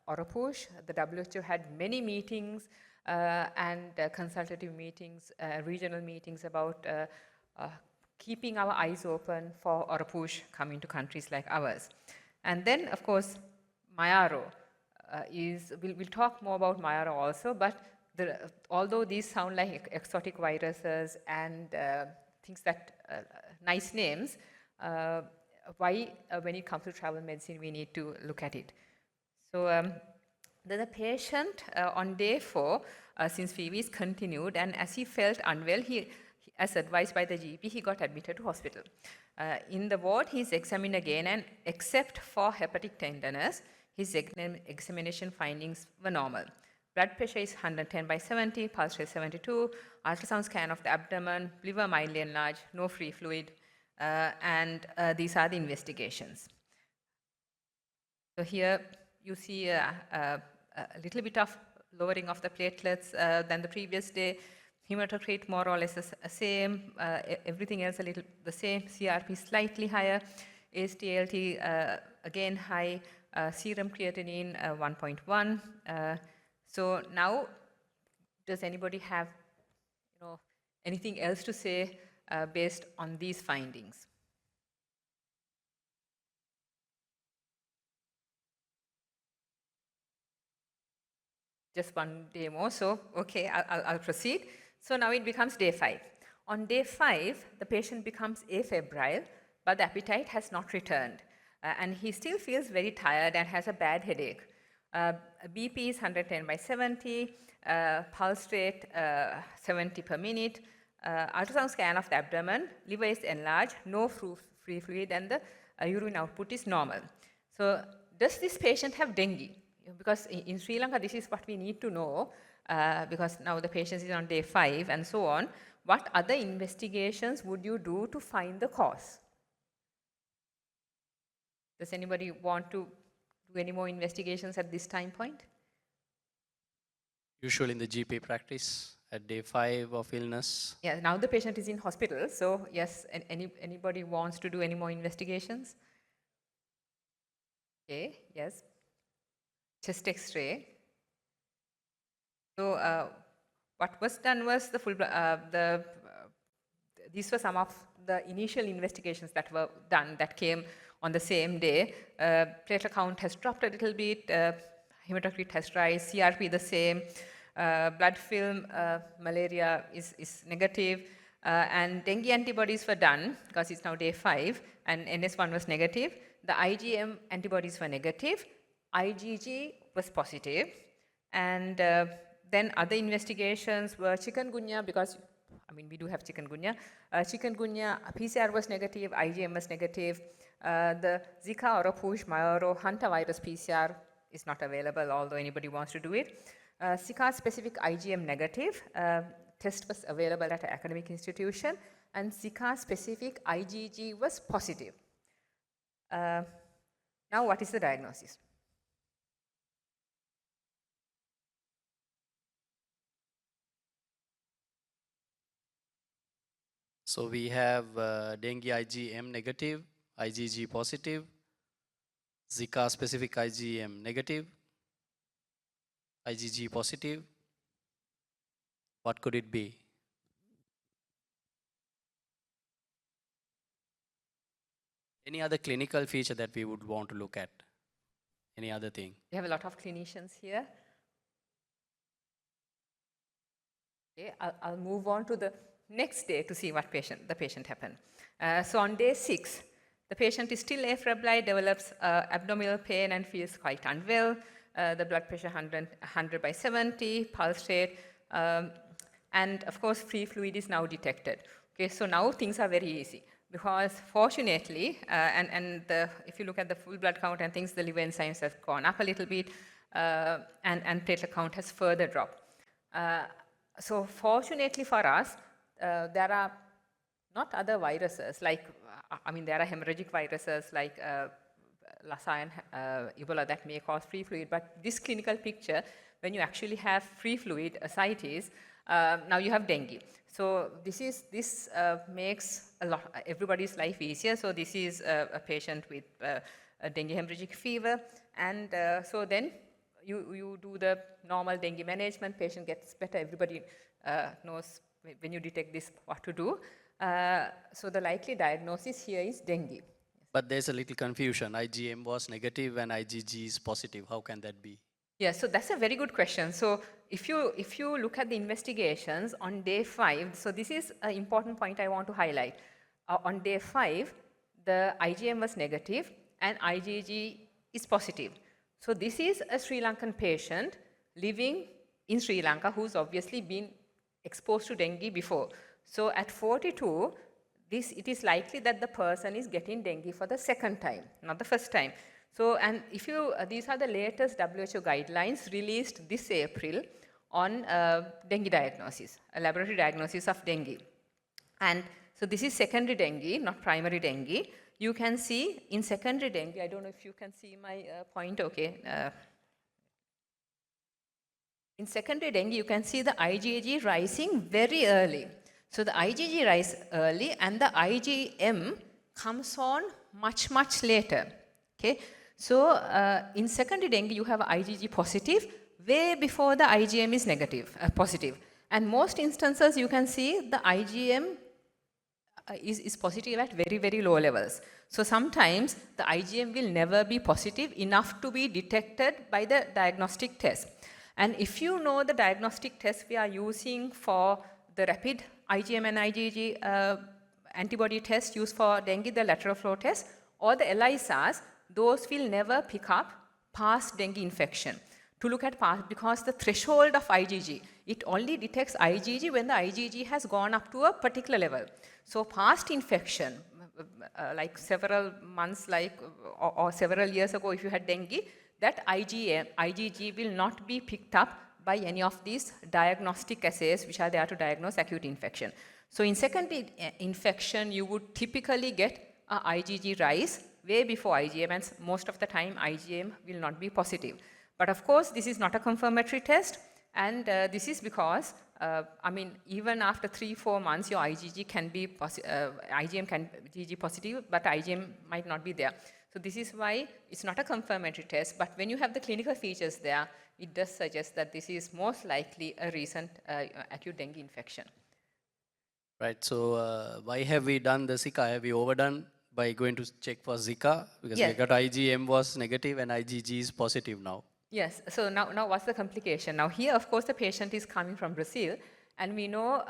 Oropush. The WHO had many meetings and consultative meetings, regional meetings about keeping our eyes open for Oropush coming to countries like ours. And then, of course, Mayaro we'll talk more about Mayaro also, but although these sound like exotic viruses and things that, nice names, why when it comes to travel medicine, we need to look at it. So the patient on day 4, since fever is continued, and as he felt unwell, he as advised by the GP, he got admitted to hospital. In the ward, he is examined again, and except for hepatic tenderness, his examination findings were normal. Blood pressure is 110/70, pulse rate 72, ultrasound scan of the abdomen, liver mildly enlarged, no free fluid, and these are the investigations. So here you see a little bit of lowering of the platelets than the previous day. Hematocrit more or less the same, everything else a little the same, CRP slightly higher, AST/ALT again high, serum creatinine 1.1. So now, does anybody have anything else to say based on these findings? Just one day more, so okay, I'll proceed. So now it becomes day 5. On day 5, the patient becomes afebrile, but the appetite has not returned. And he still feels very tired and has a bad headache. BP is 110/70, pulse rate 70 per minute, ultrasound scan of the abdomen, liver is enlarged, no free fluid, and the urine output is normal. So does this patient have dengue? Because in Sri Lanka, this is what we need to know, because now the patient is on day 5 and so on. What other investigations would you do to find the cause? Does anybody want to do any more investigations at this time point? Usually in the GP practice at day 5 of illness. Yeah, now the patient is in hospital, so yes, anybody wants to do any more investigations? Okay, yes. Chest X-ray. So what was done was these were some of the initial investigations that were done that came on the same day. Platelet count has dropped a little bit, hematocrit has rise, CRP the same, blood film, malaria is negative, and dengue antibodies were done because it's now day 5, and NS1 was negative. The IgM antibodies were negative, IgG was positive, and then other investigations were chikungunya, because I mean, we do have chikungunya. Chikungunya, PCR was negative, IgM was negative. The Zika or Push Mayoro hantavirus PCR is not available, although anybody wants to do it. Zika specific IgM negative, test was available at an academic institution, and Zika specific IgG was positive. Now, what is the diagnosis? So we have dengue IgM negative, IgG positive, Zika specific IgM negative, IgG positive. What could it be? Any other clinical feature that we would want to look at? Any other thing? We have a lot of clinicians here. Okay, I'll move on to the next day to see what the patient happened. So on day 6, the patient is still afebrile, develops abdominal pain and feels quite unwell. The blood pressure 100/70, pulse rate, and of course free fluid is now detected. Okay, so now things are very easy because fortunately, if you look at the full blood count and things, the liver enzymes have gone up a little bit, and platelet count has further dropped. So fortunately for us, there are not other viruses like, there are hemorrhagic viruses like Lassa and Ebola that may cause free fluid, but this clinical picture, when you actually have free fluid ascites, now you have dengue. So this makes everybody's life easier. So this is a patient with a dengue hemorrhagic fever, and so then you do the normal dengue management, patient gets better, everybody knows when you detect this what to do. So the likely diagnosis here is dengue. But there's a little confusion. IgM was negative and IgG is positive. How can that be? Yeah, so that's a very good question. So if you look at the investigations on day 5, so this is an important point I want to highlight. On day 5, the IgM was negative and IgG is positive. So this is a Sri Lankan patient living in Sri Lanka who's obviously been exposed to dengue before. So at 42, it is likely that the person is getting dengue for the second time, not the first time. So, and if these are the latest WHO guidelines released this April on dengue diagnosis, a laboratory diagnosis of dengue. And so this is secondary dengue, not primary dengue. You can see in secondary dengue, I don't know if you can see my point, okay. In secondary dengue, you can see the IgG rising very early. So the IgG rise early and the IgM comes on much, much later, okay. So in secondary dengue, you have IgG positive way before the IgM is positive. And most instances, you can see the IgM is positive at very, very low levels. So sometimes the IgM will never be positive enough to be detected by the diagnostic test. And if you know the diagnostic test we are using for the rapid IgM and IgG antibody test used for dengue, the lateral flow test, or the ELISAs, those will never pick up past dengue infection. To look at past, because the threshold of IgG, it only detects IgG when the IgG has gone up to a particular level. So past infection, like several months, or several years ago, if you had dengue, that IgG will not be picked up by any of these diagnostic assays which are there to diagnose acute infection. So in secondary infection, you would typically get a IgG rise way before IgM, and most of the time IgM will not be positive. But of course, this is not a confirmatory test, And this is because, I mean, even after 3-4 months, your IgG can be IgM can GG positive, but IgM might not be there. So this is why it's not a confirmatory test, but when you have the clinical features there, it does suggest that this is most likely a recent acute dengue infection. Right, so why have we done the Zika? Have we overdone by going to check for Zika? Because Yes. we got IgM was negative and IgG is positive now. Yes, so now what's the complication? Now here, of course, the patient is coming from Brazil, and we know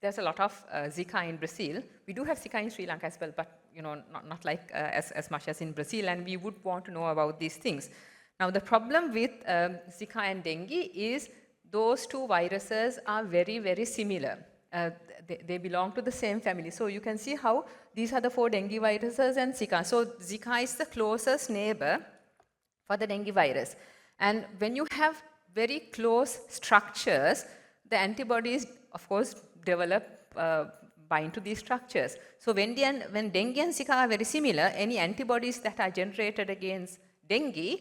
there's a lot of Zika in Brazil. We do have Zika in Sri Lanka as well, but not like as much as in Brazil, and we would want to know about these things. Now the problem with Zika and dengue is those two viruses are very, very similar. They belong to the same family. So you can see how these are the 4 dengue viruses and Zika. So Zika is the closest neighbor for the dengue virus. And when you have very close structures, the antibodies, of course, develop, bind to these structures. So when dengue and Zika are very similar, any antibodies that are generated against dengue,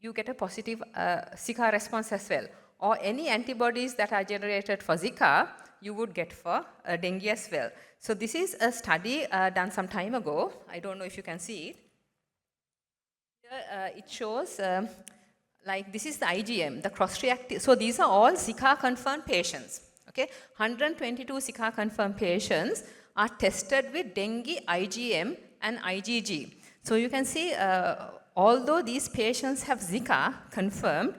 you get a positive Zika response as well. Or any antibodies that are generated for Zika, you would get for dengue as well. So this is a study done some time ago. I don't know if you can see it. Here, it shows, like this is the IgM, the cross-reactive. So these are all Zika-confirmed patients. Okay, 122 Zika-confirmed patients are tested with dengue, IgM, and IgG. So you can see, although these patients have Zika confirmed,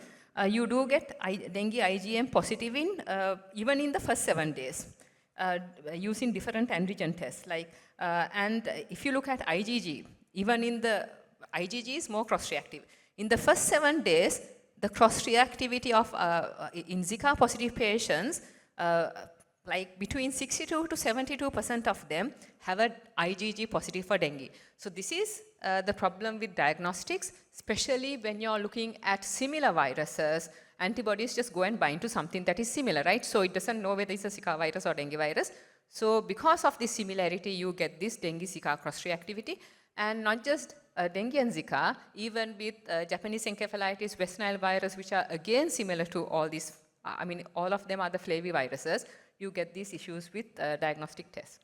you do get dengue IgM positive in even in the first 7 days using different antigen tests. And if you look at IgG, even in the IgG is more cross-reactive. In the first 7 days, the cross-reactivity of in Zika positive patients, like between 62 to 72% of them have an IgG positive for dengue. So this is the problem with diagnostics, especially when you're looking at similar viruses. Antibodies just go and bind to something that is similar, right? So it doesn't know whether it's a Zika virus or dengue virus. So because of this similarity, you get this dengue-Zika cross-reactivity. And not just dengue and Zika, even with Japanese encephalitis, West Nile virus, which are again similar to all these, I mean, all of them are the flaviviruses, you get these issues with diagnostic tests.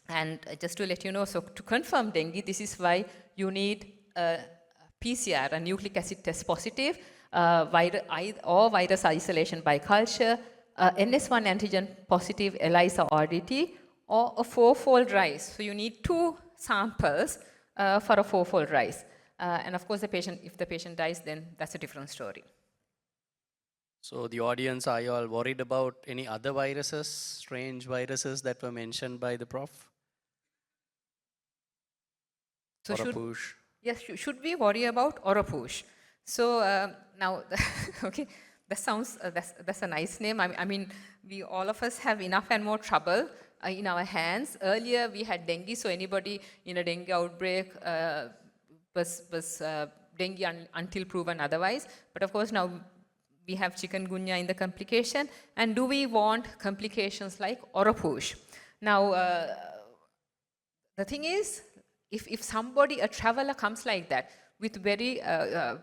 And just to let you know, so to confirm dengue, this is why you need PCR, a nucleic acid test positive, or virus isolation by culture, NS1 antigen positive ELISA or RDT, or a 4-fold rise. So you need 2 samples for a 4-fold rise. And of course, if the patient dies, then that's a different story. So the audience, are you all worried about any other viruses, strange viruses that were mentioned by the prof? So Oropush. Yes, should we worry about Oropush? So now, okay, that sounds, that's a nice name. I mean, we all of us have enough and more trouble in our hands. Earlier we had dengue, so anybody in a dengue outbreak was dengue until proven otherwise. But of course now we have chikungunya in the complication. And do we want complications like Oropush? Now, the thing is, if somebody, a traveler comes like that, with very,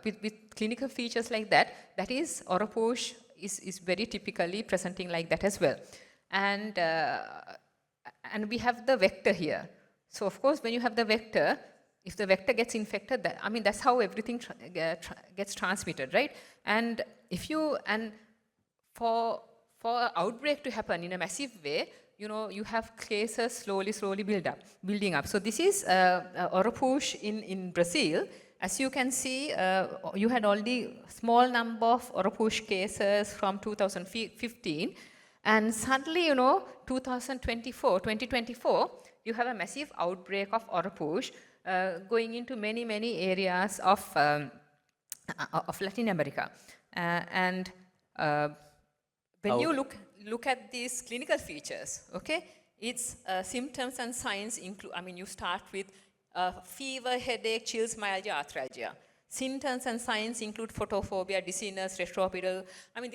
with clinical features like that, that is, Oropush is very typically presenting like that as well. And we have the vector here. So of course, when you have the vector, if the vector gets infected, I mean, that's how everything gets transmitted, right? And if you, and for outbreak to happen in a massive way, you know, you have cases slowly building up. So this is Oropush in Brazil. As you can see, you had already small number of Oropush cases from 2015. And suddenly, you know, 2024, you have a massive outbreak of Oropush going into many areas of Latin America. When you look at these clinical features, okay, its symptoms and signs include, I mean, you start with fever, headache, chills, myalgia, arthralgia. Symptoms and signs include photophobia, dizziness, retropetal. I mean,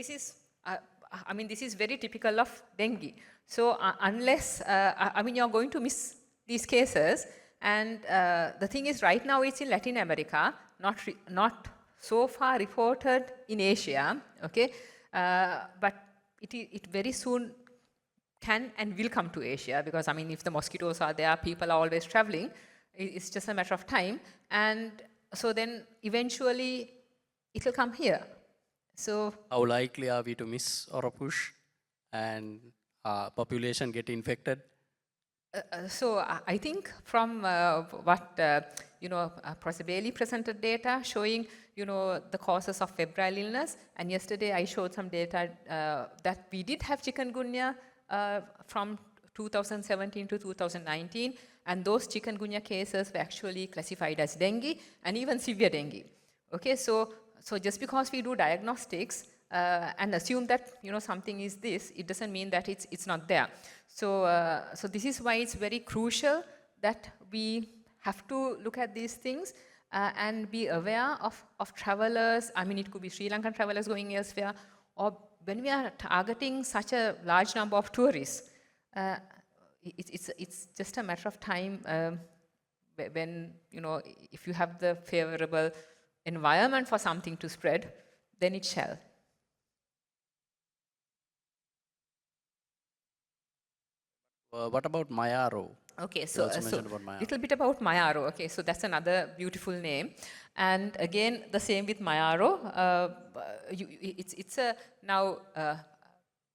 this is very typical of dengue. So unless, I mean, you're going to miss these cases. And the thing is, right now it's in Latin America, not so far reported in Asia, okay, but it very soon can and will come to Asia, because I mean, if the mosquitoes are there, people are always traveling. It's just a matter of time, and so then eventually it will come here. So How likely are we to miss or a push and population get infected? So I think from what Professor Bailey presented data showing the causes of febrile illness, and yesterday I showed some data that we did have chikungunya from 2017 to 2019, and those chikungunya cases were actually classified as dengue and even severe dengue. Okay, so just because we do diagnostics and assume that something is this, it doesn't mean that it's not there. So this is why it's very crucial that we have to look at these things and be aware of travelers. I mean, it could be Sri Lankan travelers going elsewhere, or when we are targeting such a large number of tourists, it's just a matter of time when if you have the favorable environment for something to spread, then it shall. What about Mayaro? Okay, so also mentioned about Mayaro. little bit about Mayaro. Okay, so that's another beautiful name, and again the same with Mayaro. It's a now.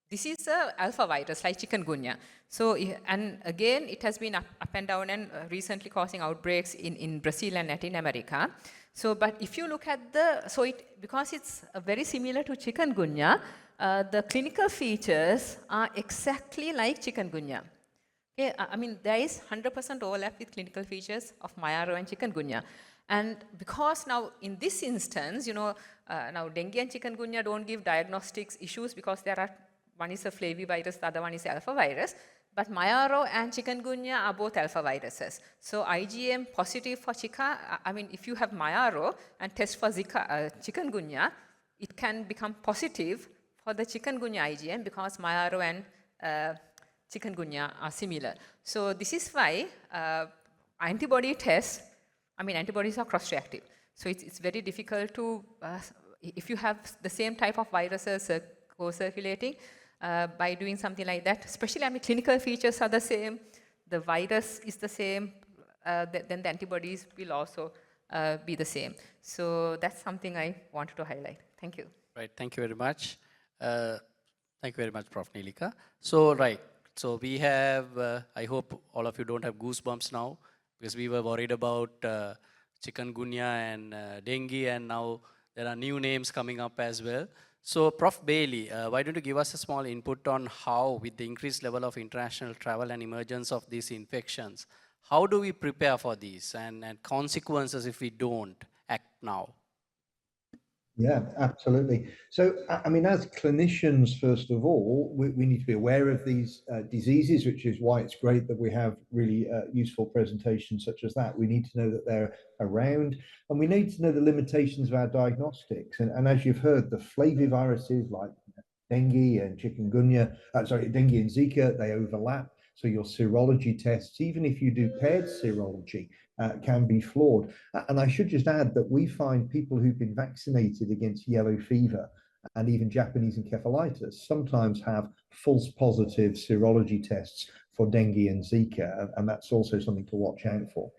This is a alpha virus like chikungunya. So, and again, it has been up and down, and recently causing outbreaks in Brazil and Latin America. So, but if you look at because it's very similar to chikungunya, the clinical features are exactly like chikungunya. Okay, I mean, there is 100% overlap with clinical features of Mayaro and chikungunya. And because now, in this instance, now dengue and chikungunya don't give diagnostics issues because one is a flavivirus, the other one is alpha virus. But Mayaro and chikungunya are both alpha viruses. So IgM positive for Zika, I mean, if you have Mayaro and test for chikungunya, it can become positive for the chikungunya IgM because Mayaro and chikungunya are similar. So this is why antibody tests, I mean, antibodies are cross-reactive. So it's very difficult to, if you have the same type of viruses co-circulating, by doing something like that, especially, I mean, clinical features are the same, the virus is the same, then the antibodies will also be the same. So that's something I wanted to highlight. Thank you. Right, thank you very much. Thank you very much, Prof. Nilika. So, right, so we have, I hope all of you don't have goosebumps now, because we were worried about chikungunya and dengue, and now there are new names coming up as well. So, Prof. Bailey, why don't you give us a small input on how, with the increased level of international travel and emergence of these infections, how do we prepare for these and consequences if we don't act now? Yeah, absolutely. So, I mean, as clinicians, first of all, we need to be aware of these diseases, which is why it's great that we have really useful presentations such as that. We need to know that they're around, and we need to know the limitations of our diagnostics. And as you've heard, the flaviviruses like dengue and chikungunya, dengue and Zika, they overlap. So your serology tests, even if you do paired serology, can be flawed. And I should just add that we find people who've been vaccinated against yellow fever and even Japanese encephalitis sometimes have false positive serology tests for dengue and Zika, and that's also something to watch out for.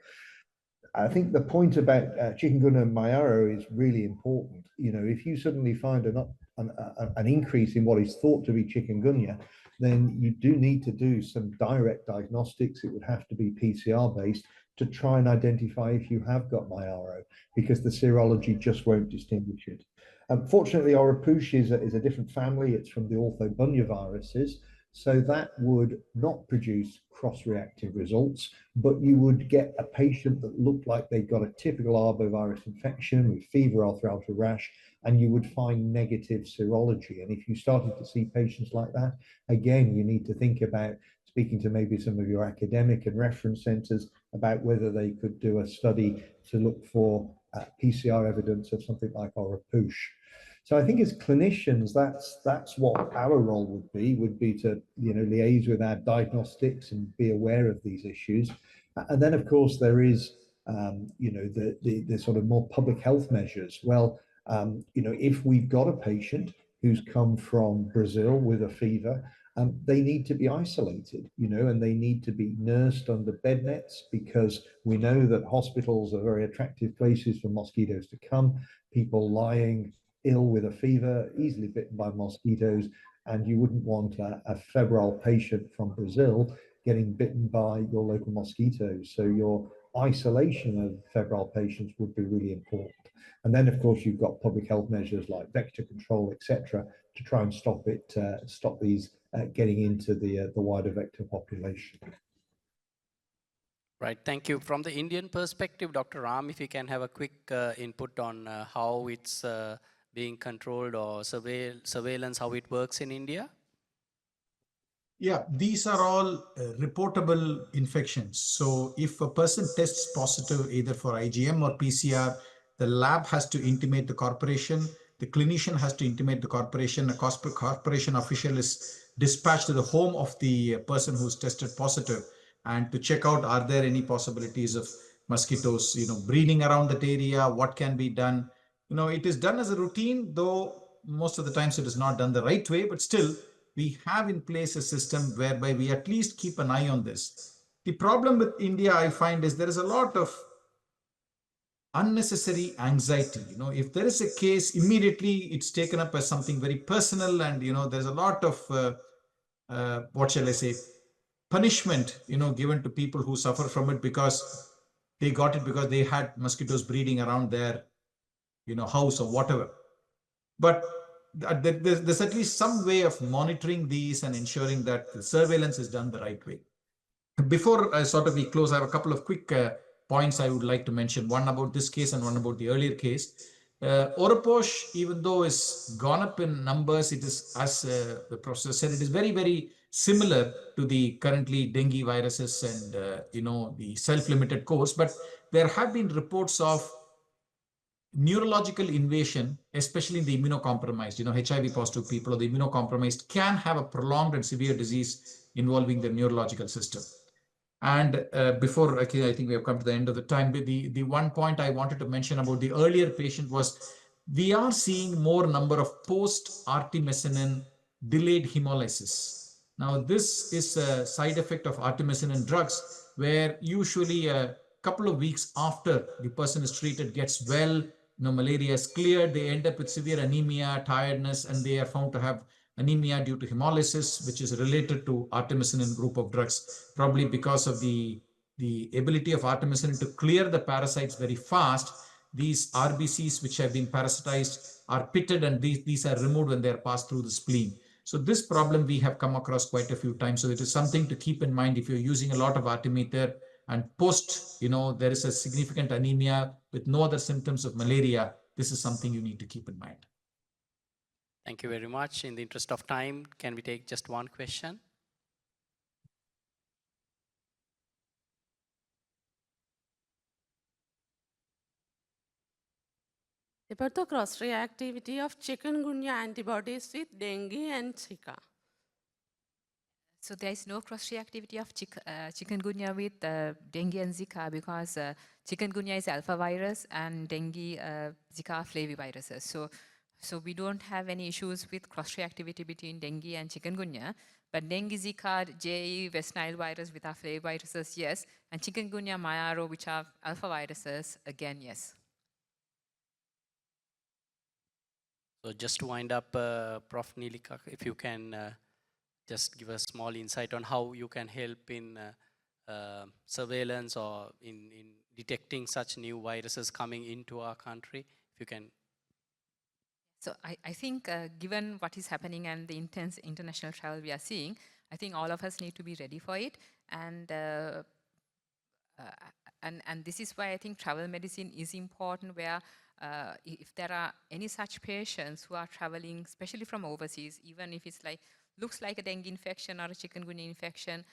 I think the point about chikungunya and Mayaro is really important. If you suddenly find an increase in what is thought to be chikungunya, then you do need to do some direct diagnostics. It would have to be PCR based to try and identify if you have got Mayaro, because the serology just won't distinguish it. Unfortunately, Oropouche is a different family. It's from the orthobunyviruses. So that would not produce cross-reactive results, but you would get a patient that looked like they got a typical arbovirus infection with fever, arthralgia, rash, and you would find negative serology. And if you started to see patients like that, again, you need to think about speaking to maybe some of your academic and reference centers about whether they could do a study to look for PCR evidence of something like Oropouche. So I think as clinicians, that's what our role would be to liaise with our diagnostics and be aware of these issues. And then of course there is the sort of more public health measures. Well, If we've got a patient who's come from Brazil with a fever, they need to be isolated, and they need to be nursed under bed nets, because we know that hospitals are very attractive places for mosquitoes to come. People lying ill with a fever, easily bitten by mosquitoes, and you wouldn't want a febrile patient from Brazil getting bitten by your local mosquitoes. So your isolation of febrile patients would be really important. And then, of course, you've got public health measures like vector control, etc., to try and stop these getting into the wider vector population. Right, thank you. From the Indian perspective, Dr. Ram, if you can have a quick input on how it's being controlled or surveillance, how it works in India? Yeah, these are all reportable infections. So if a person tests positive either for IgM or PCR, the lab has to intimate the corporation, the clinician has to intimate the corporation, a corporation official is dispatched to the home of the person who's tested positive and to check out, are there any possibilities of mosquitoes, breeding around that area, what can be done. It is done as a routine, though most of the times it is not done the right way, but still we have in place a system whereby we at least keep an eye on this. The problem with India, I find, is there is a lot of unnecessary anxiety. If there is a case, immediately it's taken up as something very personal, and there's a lot of what shall I say, punishment given to people who suffer from it because they got it because they had mosquitoes breeding around their house or whatever. But there's at least some way of monitoring these and ensuring that the surveillance is done the right way. Before we close, I have a couple of quick points I would like to mention. One about this case and one about the earlier case. Oroposh, even though is gone up in numbers, it is, as the professor said, it is very, very similar to the currently dengue viruses and the self-limited course. But there have been reports of neurological invasion, especially in the immunocompromised, HIV positive people or the immunocompromised can have a prolonged and severe disease involving the neurological system. And before, I think we have come to the end of the time, the one point I wanted to mention about the earlier patient was we are seeing more number of post-artemisinin delayed hemolysis. Now, this is a side effect of artemisinin drugs where usually a couple of weeks after the person is treated, gets well, malaria is cleared, they end up with severe anemia, tiredness, and they are found to have anemia due to hemolysis, which is related to artemisinin group of drugs, probably because of the ability of artemisinin to clear the parasites very fast. These RBCs which have been parasitized are pitted, and these are removed when they are passed through the spleen. So this problem we have come across quite a few times. So it is something to keep in mind if you're using a lot of artemether and post, there is a significant anemia with no other symptoms of malaria. This is something you need to keep in mind. Thank you very much. In the interest of time, can we take just one question? About the cross-reactivity of chikungunya antibodies with dengue and Zika. So there is no cross-reactivity of chikungunya with dengue and Zika because chikungunya is alpha virus and dengue, Zika flaviviruses. So we don't have any issues with cross-reactivity between dengue and chikungunya. But dengue, Zika, JE, West Nile virus with our flaviviruses, yes. And chikungunya, Mayaro, which are alpha viruses, again, yes. So just to wind up, Prof. Nilika, if you can just give a small insight on how you can help in surveillance or in detecting such new viruses coming into our country, if you can. So I think given what is happening and the intense international travel we are seeing, I think all of us need to be ready for it. And this is why I think travel medicine is important, where if there are any such patients who are traveling, especially from overseas, even if it's looks like a dengue infection or a chikungunya infection,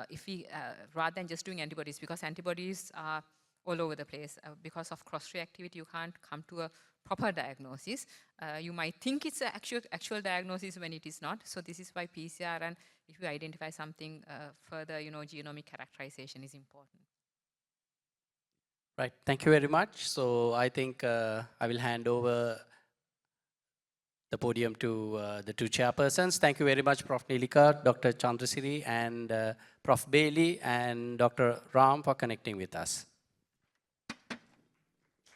if we, rather than just doing antibodies, because antibodies are all over the place. Because of cross-reactivity, you can't come to a proper diagnosis. You might think it's an actual diagnosis when it is not. So this is why PCR, and if you identify something further, genomic characterization is important. Right, thank you very much. So I think I will hand over the podium to the two chairpersons. Thank you very much, Prof. Nilika, Dr. Chandrasiri, and Prof. Bailey, and Dr. Ram for connecting with us.